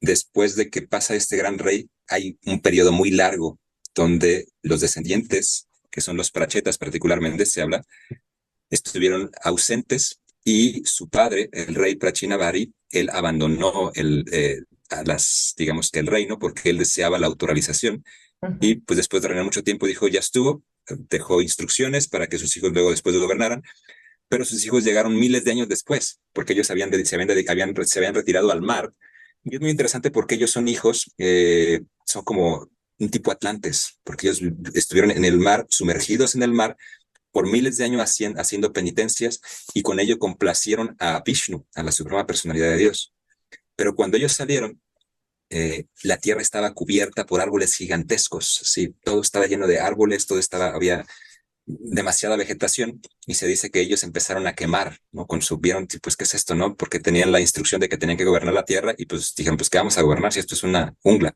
después de que pasa este gran rey, hay un periodo muy largo donde los descendientes, que son los prachetas particularmente, se habla, estuvieron ausentes y su padre, el rey Prachinavari, él abandonó digamos que el reino porque él deseaba la autorrealización y pues después de reinar mucho tiempo dijo, ya estuvo, dejó instrucciones para que sus hijos luego después gobernaran, pero sus hijos llegaron miles de años después porque ellos se habían retirado al mar. Y es muy interesante porque ellos son hijos, son como un tipo atlantes, porque ellos estuvieron en el mar, sumergidos en el mar, por miles de años haciendo penitencias y con ello complacieron a Vishnu, a la suprema personalidad de Dios. Pero cuando ellos salieron, la tierra estaba cubierta por árboles gigantescos, sí, todo estaba lleno de árboles, había demasiada vegetación y se dice que ellos empezaron a quemar, ¿no? Vieron, pues, ¿qué es esto, no? Porque tenían la instrucción de que tenían que gobernar la tierra y pues dijeron, pues, ¿qué vamos a gobernar si esto es una jungla?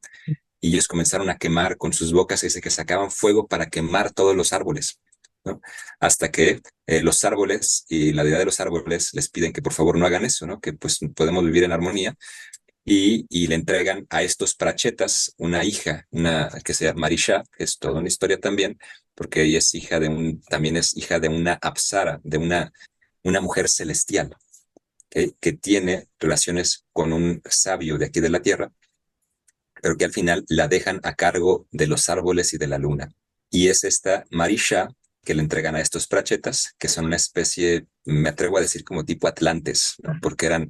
Y ellos comenzaron a quemar con sus bocas, dice que sacaban fuego para quemar todos los árboles, ¿no? Hasta que los árboles y la deidad de los árboles les piden que por favor no hagan eso, ¿no? Que pues podemos vivir en armonía y le entregan a estos prachetas una hija, que se llama Marisha, que es toda una historia también, porque ella es también es hija de una apsara, de una mujer celestial, que tiene relaciones con un sabio de aquí de la tierra, pero que al final la dejan a cargo de los árboles y de la luna. Y es esta Marisha que le entregan a estos prachetas, que son una especie, me atrevo a decir, como tipo atlantes, ¿no? Porque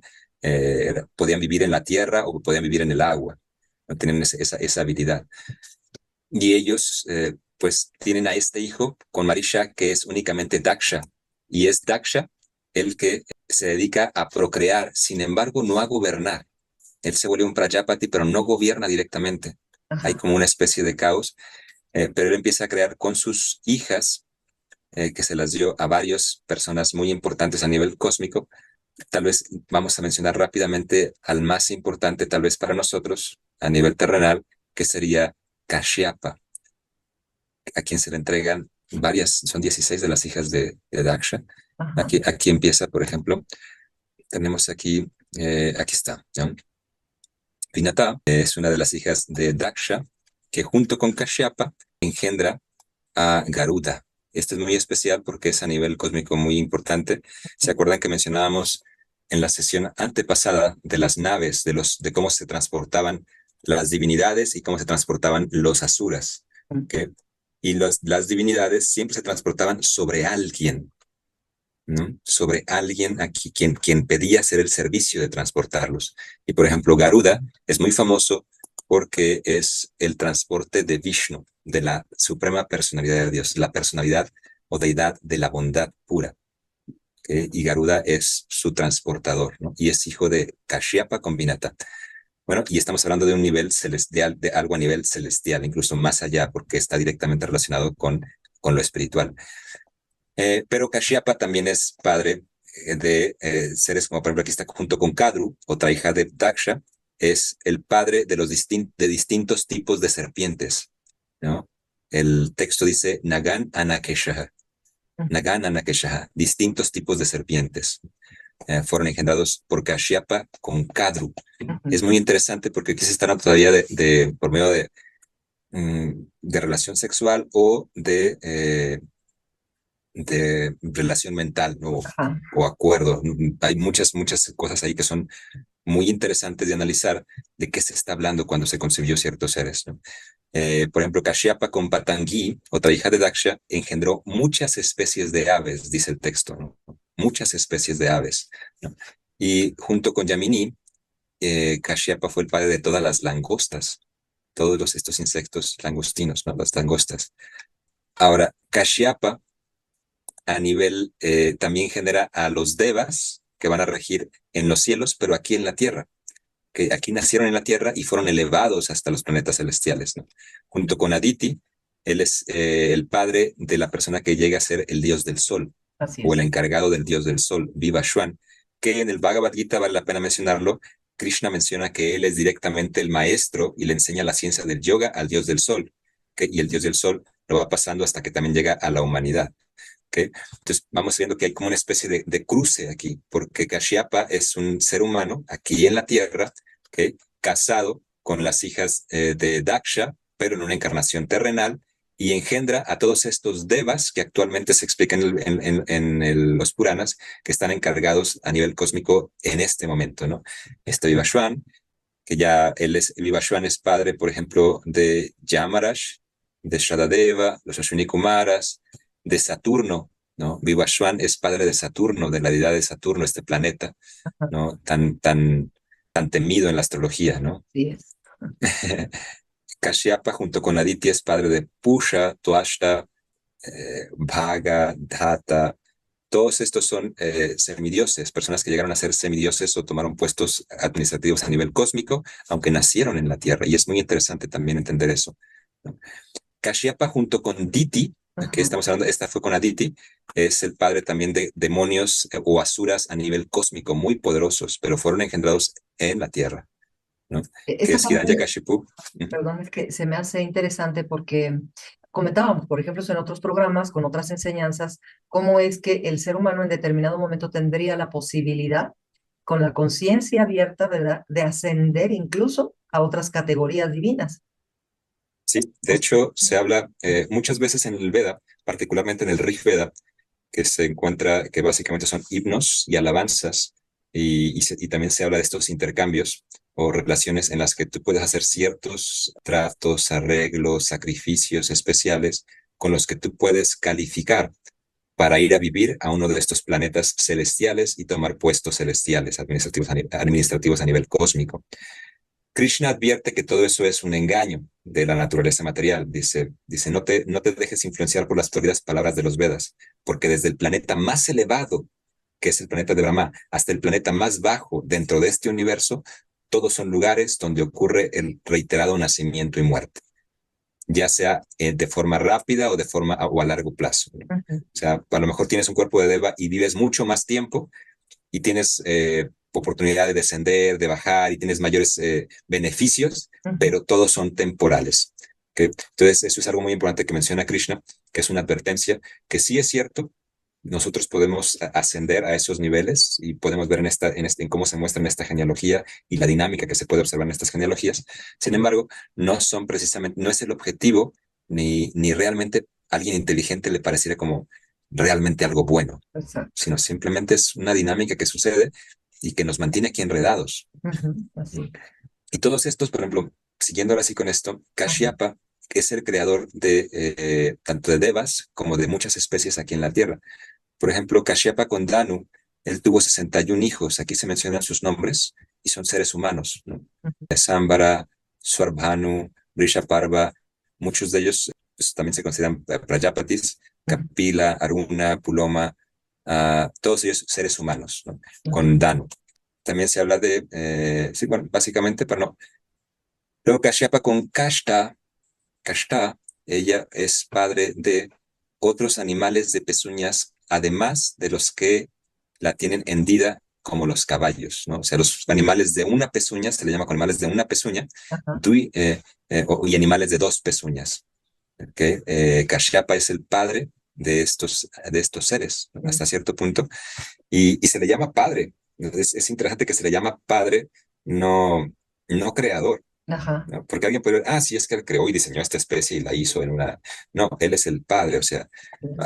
podían vivir en la tierra o podían vivir en el agua, no tienen esa habilidad. Y ellos, pues, tienen a este hijo con Marisha, que es únicamente Daksha, y es Daksha el que se dedica a procrear, sin embargo, no a gobernar. Él se vuelve un Prajapati, pero no gobierna directamente. Ajá. Hay como una especie de caos, pero él empieza a crear con sus hijas, que se las dio a varias personas muy importantes a nivel cósmico. Tal vez vamos a mencionar rápidamente al más importante, tal vez para nosotros, a nivel terrenal, que sería Kashyapa, a quien se le entregan son 16 de las hijas de Daksha. Aquí empieza, por ejemplo, tenemos aquí está, ¿no? Vinata es una de las hijas de Daksha, que junto con Kashyapa engendra a Garuda. Este es muy especial porque es a nivel cósmico muy importante. ¿Se acuerdan que mencionábamos en la sesión antepasada de las naves, de cómo se transportaban las divinidades y cómo se transportaban los asuras? ¿Okay? Y las divinidades siempre se transportaban sobre alguien, ¿no? Sobre alguien aquí quien pedía hacer el servicio de transportarlos. Y por ejemplo, Garuda es muy famoso porque es el transporte de Vishnu, de la suprema personalidad de Dios, la personalidad o deidad de la bondad pura. ¿Okay? Y Garuda es su transportador, ¿no? Y es hijo de Kashyapa con Vinata. Bueno, y estamos hablando de un nivel celestial, de algo a nivel celestial, incluso más allá, porque está directamente relacionado con lo espiritual. Pero Kashyapa también es padre de seres como, por ejemplo, aquí está junto con Kadru, otra hija de Daksha, es el padre de de distintos tipos de serpientes, ¿no? El texto dice Nagan Anakeshaha, Nagan Anakeshaha, distintos tipos de serpientes. fueron engendrados por Kashyapa con Kadru. Es Ujú. muy interesante porque aquí se están hablando todavía por medio de relación sexual o de relación mental, ¿no? Ajá. O acuerdo. Hay muchas cosas ahí que son muy interesantes de analizar de qué se está hablando cuando se concibió ciertos seres, ¿no? Por ejemplo, Kashyapa con Patangi, otra hija de Daksha, engendró muchas especies de aves, dice el texto, ¿no? Muchas especies de aves, ¿no? Y junto con Yamini, Kashyapa fue el padre de todas las langostas, estos insectos langostinos, ¿no? Las langostas. Ahora, Kashyapa a nivel también genera a los devas que van a regir en los cielos, pero aquí en la tierra, que aquí nacieron en la tierra y fueron elevados hasta los planetas celestiales, ¿no? Junto con Aditi, él es el padre de la persona que llega a ser el dios del sol, Así o el es. encargado del dios del sol, Vivashwan, que en el Bhagavad Gita vale la pena mencionarlo. Krishna menciona que él es directamente el maestro y le enseña la ciencia del yoga al dios del sol, y el dios del sol lo va pasando hasta que también llega a la humanidad. ¿Okay? Entonces vamos viendo que hay como una especie de cruce aquí, porque Kashyapa es un ser humano aquí en la Tierra, ¿okay? Casado con las hijas de Daksha, pero en una encarnación terrenal, y engendra a todos estos devas que actualmente se explican los Puranas, que están encargados a nivel cósmico en este momento, ¿no? Este Vivashwan, que ya Vivashwan es padre, por ejemplo, de Yamaraj, de Shadadeva, los Ashwini Kumaras, de Saturno, ¿no? Vivashwan es padre de Saturno, de la deidad de Saturno, este planeta, Ajá. ¿no? Tan temido en la astrología, ¿no? Así es. Kashyapa junto con Aditya es padre de Pusha, Tuashta, Bhaga, Dhata. Todos estos son semidioses, personas que llegaron a ser semidioses o tomaron puestos administrativos a nivel cósmico, aunque nacieron en la Tierra. Y es muy interesante también entender eso, ¿no? Kashyapa junto con Diti, que Ajá. estamos hablando, esta fue con Aditi, es el padre también de demonios o asuras a nivel cósmico muy poderosos, pero fueron engendrados en la Tierra, ¿no? Que Esa es parte, Hiranyakashipu. perdón, es que se me hace interesante porque comentábamos, por ejemplo, en otros programas, con otras enseñanzas, cómo es que el ser humano en determinado momento tendría la posibilidad, con la conciencia abierta, ¿verdad?, de ascender incluso a otras categorías divinas. Sí, de hecho se habla muchas veces en el Veda, particularmente en el Rig Veda, que se encuentra, que básicamente son himnos y alabanzas, y también se habla de estos intercambios o relaciones en las que tú puedes hacer ciertos tratos, arreglos, sacrificios especiales con los que tú puedes calificar para ir a vivir a uno de estos planetas celestiales y tomar puestos celestiales administrativos a nivel cósmico. Krishna advierte que todo eso es un engaño de la naturaleza material. Dice no te dejes influenciar por las sórdidas palabras de los Vedas, porque desde el planeta más elevado, que es el planeta de Brahma, hasta el planeta más bajo dentro de este universo, todos son lugares donde ocurre el reiterado nacimiento y muerte, ya sea de forma rápida o o a largo plazo, ¿no? Ujú. O sea, a lo mejor tienes un cuerpo de Deva y vives mucho más tiempo, y tienes oportunidad de descender, de bajar, y tienes mayores beneficios, Ujú. pero todos son temporales. ¿Okay? Entonces, eso es algo muy importante que menciona Krishna, que es una advertencia, que sí es cierto, nosotros podemos ascender a esos niveles y podemos ver en cómo se muestra en esta genealogía y la dinámica que se puede observar en estas genealogías. Sin embargo, no es el objetivo, ni realmente a alguien inteligente le pareciera como realmente algo bueno, Exacto. sino simplemente es una dinámica que sucede y que nos mantiene aquí enredados. Ujú. Así. Y todos estos, por ejemplo, siguiendo ahora sí con esto, Ajá. Kashyapa, que es el creador de tanto de devas como de muchas especies aquí en la Tierra. Por ejemplo, Kashyapa con Danu, él tuvo 61 hijos, aquí se mencionan sus nombres, y son seres humanos, ¿no? Ujú. Sambara, Swarbhanu, Rishaparva, muchos de ellos pues, también se consideran Prajapatis, Ujú. Kapila, Aruna, Puloma, todos ellos seres humanos, ¿no? Ujú. Con Danu. También se habla sí, bueno, básicamente, pero no. Luego Kashyapa con Kashta, ella es padre de otros animales de pezuñas, además de los que la tienen hendida, como los caballos, ¿no? O sea, los animales de una pezuña, se le llama con animales de una pezuña, Ajá. y animales de dos pezuñas. ¿Okay? Kashyapa es el padre de estos seres, ¿no? Hasta cierto punto, y se le llama padre. Es interesante que se le llama padre, no, no creador. Ajá. ¿No? Porque alguien puede ver, sí, es que él creó y diseñó esta especie y la hizo en una... No, él es el padre, o sea,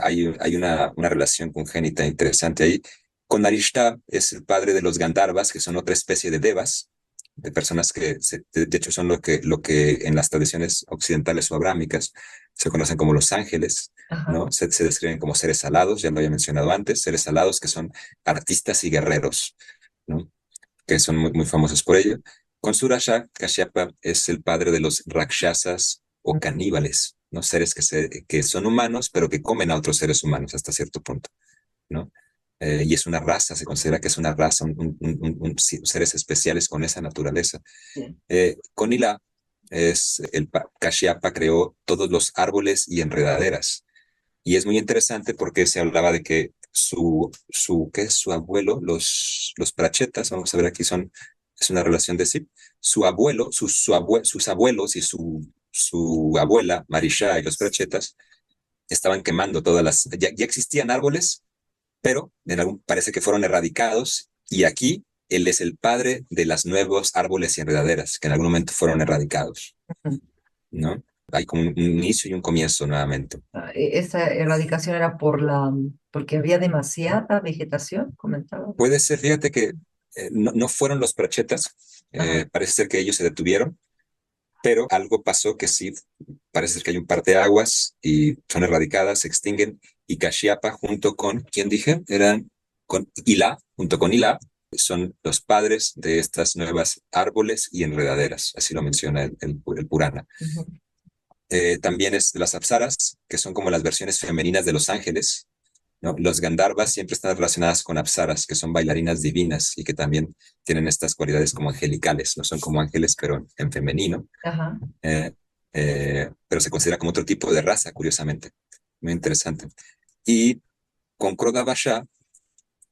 hay una relación congénita interesante ahí. Con Narishta es el padre de los Gandharvas, que son otra especie de devas, de personas que, de hecho, son lo que en las tradiciones occidentales o abrámicas se conocen como los ángeles, Ajá. ¿no? Se describen como seres alados, ya lo había mencionado antes, seres alados que son artistas y guerreros, ¿no? Que son muy, muy famosos por ello. Con Surasha, Kashyapa es el padre de los rakshasas o caníbales, ¿no? Seres que son humanos, pero que comen a otros seres humanos hasta cierto punto, ¿no? Y es una raza, se considera que es una raza, seres especiales con esa naturaleza. Sí. Con Ila, Kashyapa creó todos los árboles y enredaderas. Y es muy interesante porque se hablaba de que ¿qué es su abuelo? Los Prachetas, vamos a ver aquí, es una relación de sí. Su abuelo, sus abuelos y su abuela, Marisha y los Prachetas, estaban quemando ya existían árboles, pero parece que fueron erradicados, y aquí él es el padre de los nuevos árboles y enredaderas, que en algún momento fueron erradicados, ¿no? Hay como un inicio y un comienzo nuevamente. Esa erradicación era porque había demasiada vegetación, comentaba. Puede ser, fíjate que no fueron los Prachetas, parece ser que ellos se detuvieron, pero algo pasó que sí, parece ser que hay un parteaguas y son erradicadas, se extinguen, y Kashyapa junto con, ¿quién dije? Con Ila, junto con Ila, son los padres de estas nuevas árboles y enredaderas, así lo menciona el Purana. Ujú. También es de las apsaras, que son como las versiones femeninas de los ángeles, ¿no? Los Gandharvas siempre están relacionadas con apsaras, que son bailarinas divinas y que también tienen estas cualidades como angelicales, no son como ángeles, pero en femenino. Ajá. Pero se considera como otro tipo de raza, curiosamente. Muy interesante. Y con Krodavasha,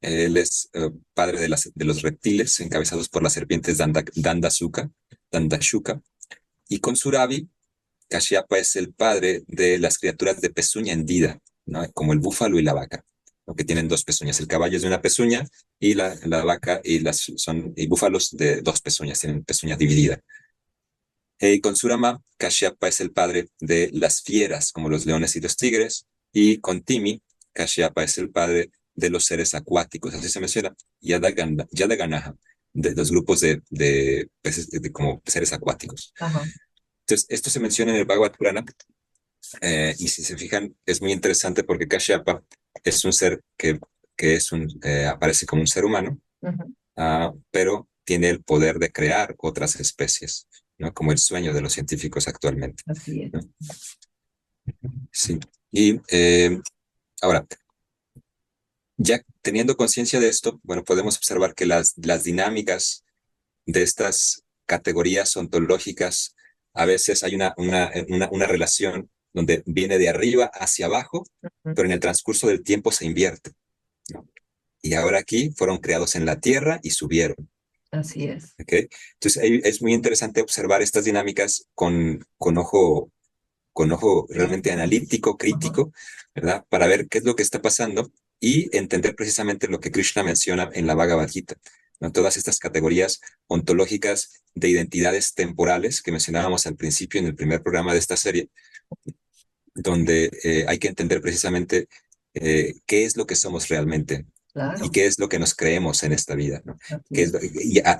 él es padre de los reptiles encabezados por las serpientes Dandashuka. Y con Suravi, Kashyapa es el padre de las criaturas de pezuña hendida, ¿no? Como el búfalo y la vaca, ¿no? Que tienen dos pezuñas. El caballo es de una pezuña y la vaca y búfalos de dos pezuñas, tienen pezuña dividida. Y con Surama, Kashyapa es el padre de las fieras, como los leones y los tigres. Y con Timi, Kashyapa es el padre de los seres acuáticos, así se menciona, Yadaganaha, de los grupos de peces, como seres acuáticos. Ajá. Entonces, esto se menciona en el Bhagavad Purana, y si se fijan, es muy interesante porque Kashyapa es un ser que aparece como un ser humano, pero tiene el poder de crear otras especies, ¿no? Como el sueño de los científicos actualmente, Así es. ¿no? Sí. Y ahora, ya teniendo conciencia de esto, bueno, podemos observar que las dinámicas de estas categorías ontológicas, a veces hay una relación donde viene de arriba hacia abajo, pero en el transcurso del tiempo se invierte, ¿no? Y ahora aquí fueron creados en la tierra y subieron. Así es. ¿Okay? Entonces es muy interesante observar estas dinámicas con ojo realmente analítico, crítico, ¿verdad? Para ver qué es lo que está pasando y entender precisamente lo que Krishna menciona en la Bhagavad Gita, ¿no? Todas estas categorías ontológicas de identidades temporales que mencionábamos al principio en el primer programa de esta serie, donde hay que entender precisamente qué es lo que somos realmente. Claro. Y qué es lo que nos creemos en esta vida, ¿no? Así es.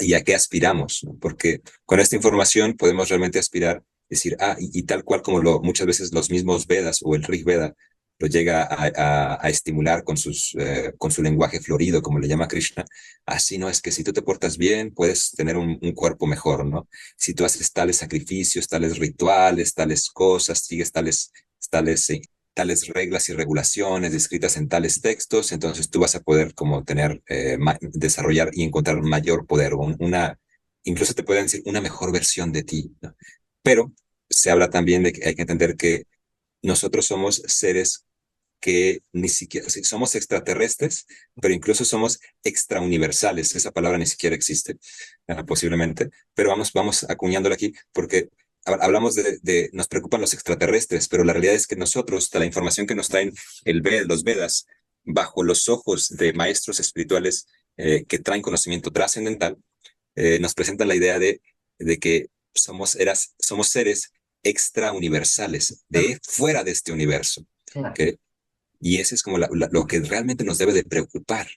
Y a qué aspiramos, ¿no? Porque con esta información podemos realmente aspirar, decir, y tal cual como muchas veces los mismos Vedas o el Rig Veda lo llega a estimular con su lenguaje florido, como le llama Krishna, así no es que si tú te portas bien, puedes tener un cuerpo mejor, ¿no? Si tú haces tales sacrificios, tales rituales, tales cosas, sigues tales reglas y regulaciones descritas en tales textos, entonces tú vas a poder como desarrollar y encontrar mayor poder, incluso te pueden decir una mejor versión de ti, ¿no? Pero se habla también de que hay que entender que nosotros somos seres que ni siquiera, somos extraterrestres, pero incluso somos extrauniversales. Esa palabra ni siquiera existe, posiblemente, pero vamos acuñándola aquí porque hablamos nos preocupan los extraterrestres, pero la realidad es que nosotros, de la información que nos traen los Vedas, bajo los ojos de maestros espirituales que traen conocimiento trascendental, nos presentan la idea de que somos seres extrauniversales, de fuera de este universo. Claro. ¿Okay? Y eso es como lo que realmente nos debe de preocupar,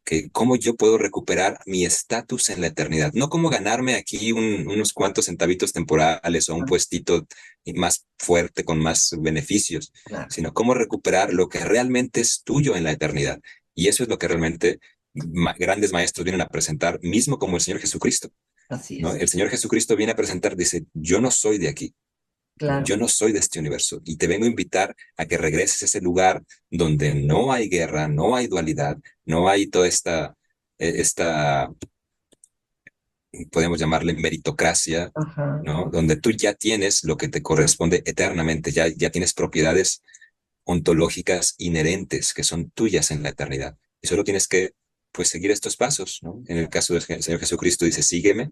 que cómo yo puedo recuperar mi estatus en la eternidad, no cómo ganarme aquí unos cuantos centavitos temporales o un puestito más fuerte con más beneficios, Claro. sino cómo recuperar lo que realmente es tuyo en la eternidad. Y eso es lo que realmente grandes maestros vienen a presentar, mismo como el Señor Jesucristo. Así ¿No? es. El Señor Jesucristo viene a presentar, dice, yo no soy de aquí. Claro. Yo no soy de este universo y te vengo a invitar a que regreses a ese lugar donde no hay guerra, no hay dualidad, no hay toda esta podemos llamarle meritocracia, Ajá. ¿no? Donde tú ya tienes lo que te corresponde eternamente, ya tienes propiedades ontológicas inherentes que son tuyas en la eternidad. Y solo tienes que, pues, seguir estos pasos, ¿no? En el caso del Señor Jesucristo dice, sígueme,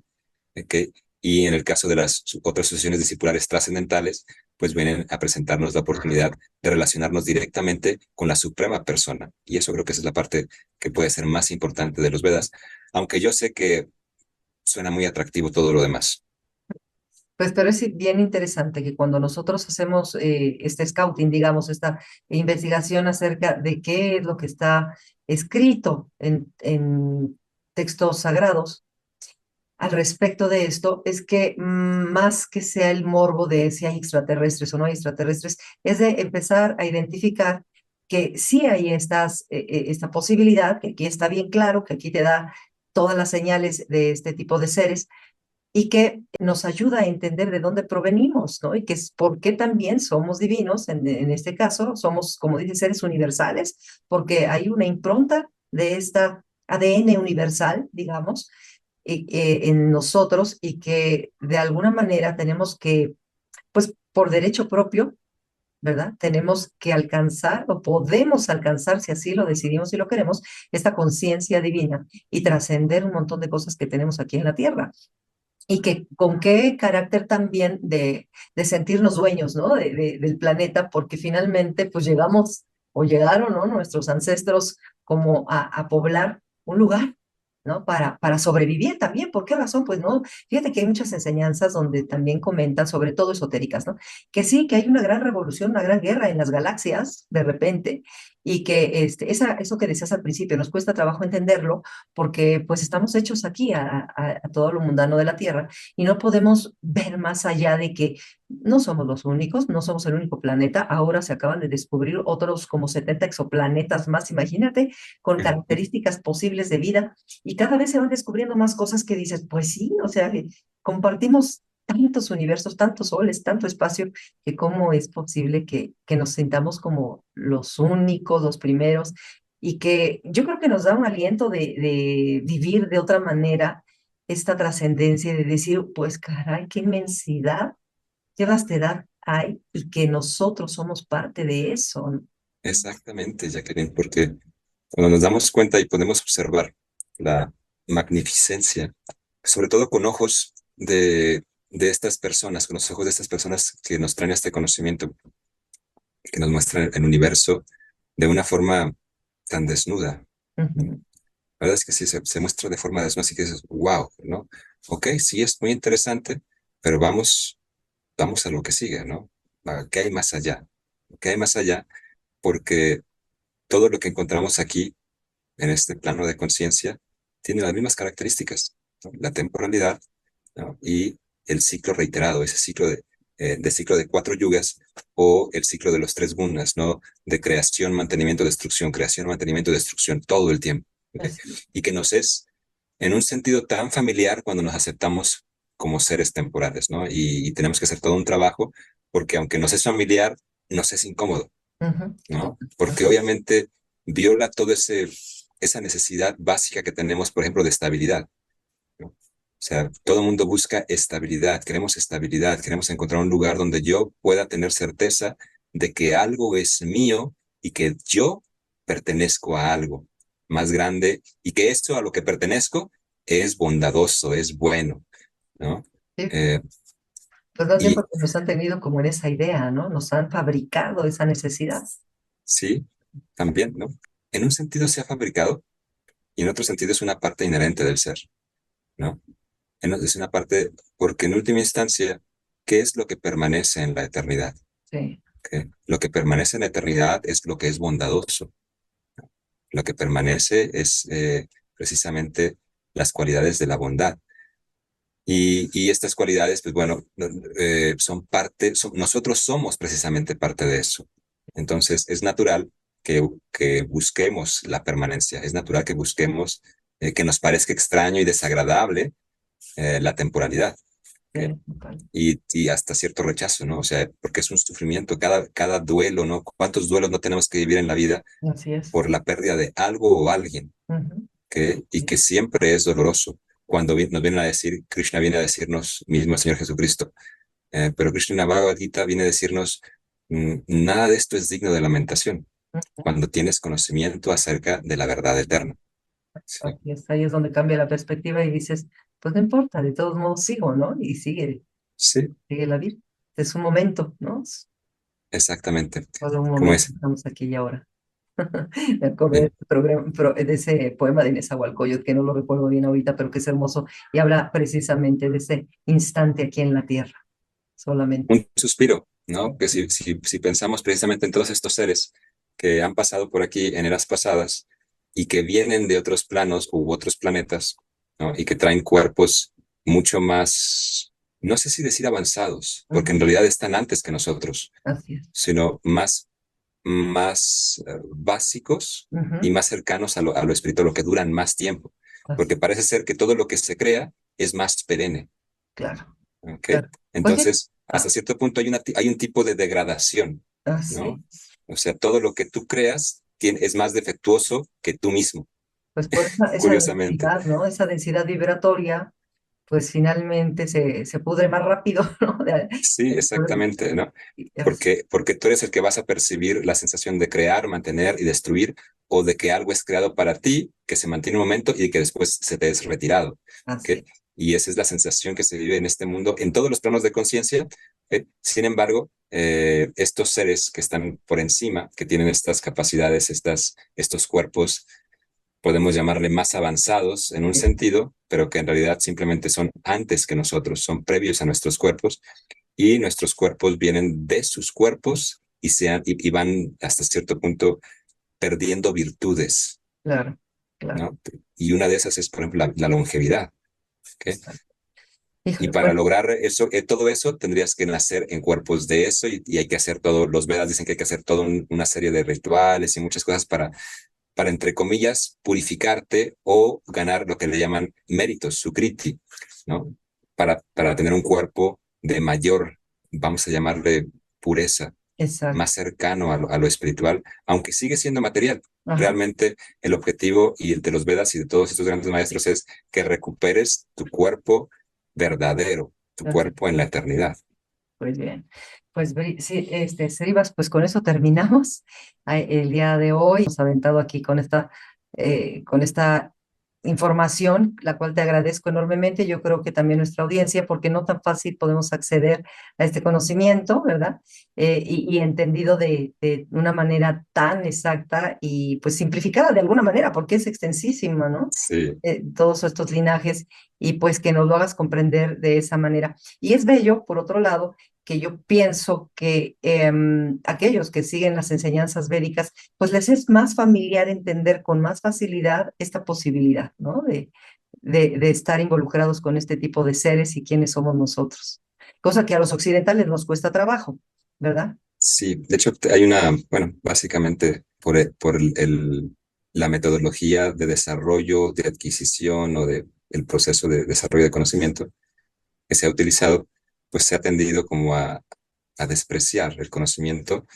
¿ok? Y en el caso de las otras sucesiones discipulares trascendentales, pues vienen a presentarnos la oportunidad de relacionarnos directamente con la suprema persona. Y eso creo que esa es la parte que puede ser más importante de los Vedas, aunque yo sé que suena muy atractivo todo lo demás. Pues, pero es bien interesante que cuando nosotros hacemos este scouting, digamos, esta investigación acerca de qué es lo que está escrito en textos sagrados al respecto de esto, es que más que sea el morbo de si hay extraterrestres o no hay extraterrestres, es de empezar a identificar que sí hay esta posibilidad, que aquí está bien claro, que aquí te da todas las señales de este tipo de seres, y que nos ayuda a entender de dónde provenimos, ¿no? Y que es por qué también somos divinos, en este caso, somos, como dicen, seres universales, porque hay una impronta de esta ADN universal, digamos, en nosotros y que de alguna manera tenemos que, pues por derecho propio, ¿verdad? Tenemos que alcanzar o podemos alcanzar, si así lo decidimos y lo queremos, esta conciencia divina y trascender un montón de cosas que tenemos aquí en la Tierra y que con qué carácter también de sentirnos dueños, ¿no? Del planeta, porque finalmente pues llegamos o llegaron, ¿no? Nuestros ancestros como a poblar un lugar, ¿no? Para sobrevivir también. ¿Por qué razón? Pues no, fíjate que hay muchas enseñanzas donde también comentan, sobre todo esotéricas, ¿no? Que sí, que hay una gran revolución, una gran guerra en las galaxias de repente y que eso que decías al principio nos cuesta trabajo entenderlo porque pues estamos hechos aquí a todo lo mundano de la Tierra y no podemos ver más allá de que no somos los únicos, no somos el único planeta, ahora se acaban de descubrir otros como 70 exoplanetas más, imagínate, con características posibles de vida y cada vez se van descubriendo más cosas que dices, pues sí, o sea, compartimos tantos universos, tantos soles, tanto espacio, que cómo es posible que nos sintamos como los únicos, los primeros, y que yo creo que nos da un aliento de vivir de otra manera esta trascendencia, de decir, pues caray, qué inmensidad, qué vastedad hay, y que nosotros somos parte de eso, ¿no? Exactamente, Jacqueline, porque cuando nos damos cuenta y podemos observar la magnificencia, sobre todo con ojos de estas personas, con los ojos de estas personas que nos traen este conocimiento, que nos muestran el universo de una forma tan desnuda. Ujú. La verdad es que sí, se muestra de forma desnuda, así que dices, wow, ¿no? Ok, sí es muy interesante, pero vamos a lo que sigue, ¿no? ¿Qué hay más allá? ¿Qué hay más allá? Porque todo lo que encontramos aquí, en este plano de conciencia, tiene las mismas características, ¿no? La temporalidad, ¿no? Y el ciclo reiterado, ese ciclo de cuatro yugas o el ciclo de los tres gunas, ¿no? De creación, mantenimiento, destrucción, creación, mantenimiento, destrucción, todo el tiempo. ¿Okay? Y que nos es, en un sentido tan familiar cuando nos aceptamos como seres temporales, ¿no? Y tenemos que hacer todo un trabajo porque aunque nos es familiar, nos es incómodo, Ujú. ¿no? Porque obviamente viola esa necesidad básica que tenemos, por ejemplo, de estabilidad, ¿no? O sea, todo el mundo busca estabilidad, queremos encontrar un lugar donde yo pueda tener certeza de que algo es mío y que yo pertenezco a algo más grande y que esto a lo que pertenezco es bondadoso, es bueno, ¿no? Sí. Eh, Pues más bien Y porque nos han tenido como en esa idea, ¿no? Nos han fabricado esa necesidad. sí, también, ¿no? En un sentido se ha fabricado y en otro sentido es una parte inherente del ser, ¿no? Es una parte, porque en última instancia, ¿qué es lo que permanece en la eternidad? Sí, ¿Qué? Lo que permanece en la eternidad es lo que es bondadoso. Lo que permanece es precisamente las cualidades de la bondad. Y estas cualidades, pues bueno, son parte, nosotros somos precisamente parte de eso. Entonces, es natural que busquemos la permanencia, es natural que busquemos que nos parezca extraño y desagradable la temporalidad. ¿Ok? sí, total. Y hasta cierto rechazo, ¿no? O sea, porque es un sufrimiento, cada duelo, ¿no? ¿Cuántos duelos no tenemos que vivir en la vida Así es. por la pérdida de algo o alguien? Ujú. Y que siempre es doloroso. Cuando nos vienen a decir, Krishna viene a decirnos, mismo el Señor Jesucristo, pero Krishna en la Bhagavad Gita viene a decirnos, nada de esto es digno de lamentación, cuando tienes conocimiento acerca de la verdad eterna. Sí, Así es, ahí es donde cambia la perspectiva y dices, pues no importa, de todos modos sigo, ¿no? Y sigue, sí, sigue la vida. Es un momento, ¿no? Es exactamente. solo un Como momento, es. estamos aquí y ahora. Me acordé de Sí. ese, programa, de ese poema de Nezahualcóyotl, que no lo recuerdo bien ahorita, pero que es hermoso, y habla precisamente de ese instante aquí en la tierra, solamente. Un suspiro, ¿no? Que si pensamos precisamente en todos estos seres que han pasado por aquí en eras pasadas y que vienen de otros planos u otros planetas, ¿no? Y que traen cuerpos mucho más, no sé si decir avanzados, porque en Ujú. realidad están antes que nosotros, Así es. sino más básicos y Ujú. más cercanos a lo espiritual, lo que duran más tiempo, Así, porque parece ser que todo lo que se crea es más perenne. claro, ¿Ok? claro. Pues bien, Entonces, hasta cierto punto hay un tipo de degradación, así. ¿no? O sea, todo lo que tú creas es más defectuoso que tú mismo, Pues por esa curiosamente. densidad, ¿no? Esa densidad vibratoria, pues finalmente se pudre más rápido, ¿no? Sí, exactamente, ¿no? Así Porque tú eres el que vas a percibir la sensación de crear, mantener y destruir, o de que algo es creado para ti, que se mantiene un momento y que después se te es retirado. ¿Ok? así. Y esa es la sensación que se vive en este mundo, en todos los planos de conciencia. Sin embargo, estos seres que están por encima, que tienen estas capacidades, estos cuerpos, podemos llamarle más avanzados en un sentido, pero que en realidad simplemente son antes que nosotros, son previos a nuestros cuerpos y nuestros cuerpos vienen de sus cuerpos y van hasta cierto punto perdiendo virtudes, Claro, claro. ¿no? Y una de esas es, por ejemplo, la longevidad. ¿Okay? Y Híjole, para pues, lograr eso, todo eso tendrías que nacer en cuerpos de eso y hay que hacer todo, los Vedas dicen que hay que hacer toda una serie de rituales y muchas cosas para, entre comillas, purificarte o ganar lo que le llaman méritos, sukriti, ¿no? Para tener un cuerpo de mayor, vamos a llamarle pureza, más exacto. cercano a lo espiritual, aunque sigue siendo material. Ajá, Realmente el objetivo y el de los Vedas y de todos estos grandes maestros es que recuperes tu cuerpo verdadero, tu así. cuerpo en la eternidad. Pues bien. Pues sí, Srivas, pues con eso terminamos el día de hoy. Hemos aventado aquí con esta información, la cual te agradezco enormemente. Yo creo que también nuestra audiencia, porque no tan fácil podemos acceder a este conocimiento, ¿verdad? Y entendido de una manera tan exacta y pues simplificada de alguna manera, porque es extensísima, ¿no? Sí, Todos estos linajes y pues que nos lo hagas comprender de esa manera. Y es bello, por otro lado, que yo pienso que aquellos que siguen las enseñanzas védicas, pues les es más familiar entender con más facilidad esta posibilidad, ¿no? De estar involucrados con este tipo de seres y quiénes somos nosotros. Cosa que a los occidentales nos cuesta trabajo, ¿verdad? sí. De hecho, bueno, básicamente la metodología de desarrollo, de adquisición o de el proceso de desarrollo de conocimiento que se ha utilizado, pues se ha tendido como a despreciar el conocimiento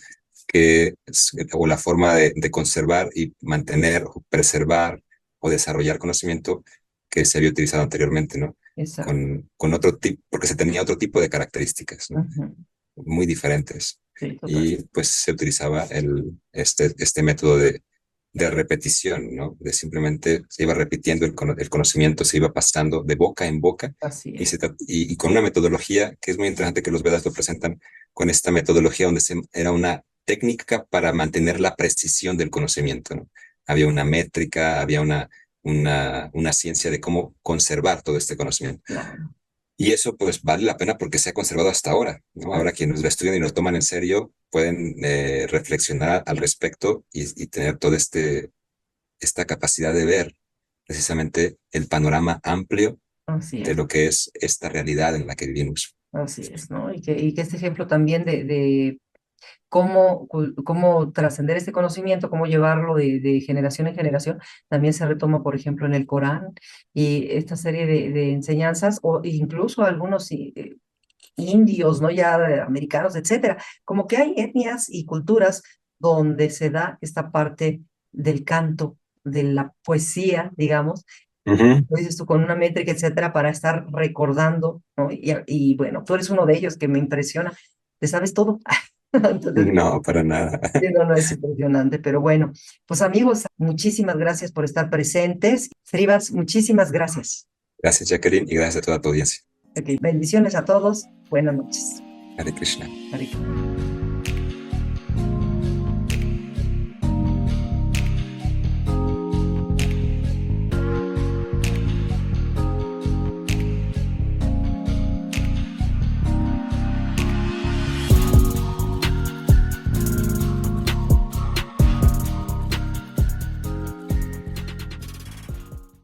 o la forma de conservar y mantener, o preservar o desarrollar conocimiento que se había utilizado anteriormente, ¿no? Exacto. Con otro tipo, porque se tenía otro tipo de características, ¿no? Ujú. Muy diferentes. Sí, total. Y pues se utilizaba este método de repetición, ¿no? De simplemente se iba repitiendo el conocimiento, se iba pasando de boca en boca Así y, es. y con una metodología que es muy interesante que los Vedas lo presentan con esta metodología donde era una técnica para mantener la precisión del conocimiento, ¿no? Había una métrica, había una ciencia de cómo conservar todo este conocimiento. Claro. Y eso pues vale la pena porque se ha conservado hasta ahora, ¿no? Ahora quienes lo estudian y lo toman en serio pueden reflexionar al respecto y tener toda esta capacidad de ver precisamente el panorama amplio Así de es. lo que es esta realidad en la que vivimos. Así es, ¿no? Y que este ejemplo también de cómo trascender este conocimiento, cómo llevarlo de generación en generación, también se retoma, por ejemplo, en el Corán y esta serie de enseñanzas, o incluso algunos indios, ¿no? Ya americanos, etcétera. Como que hay etnias y culturas donde se da esta parte del canto, de la poesía, digamos, Ujú. lo dices tú, con una métrica, etcétera, para estar recordando, ¿no? Y bueno, tú eres uno de ellos que me impresiona, te sabes todo. Entonces, No, para nada. sí, no, no es impresionante, pero bueno, pues amigos, muchísimas gracias por estar presentes. Srivas, muchísimas gracias. Gracias, Jacqueline, y gracias a toda tu audiencia. Ok, bendiciones a todos. Buenas noches. Hare Krishna. Hare Krishna.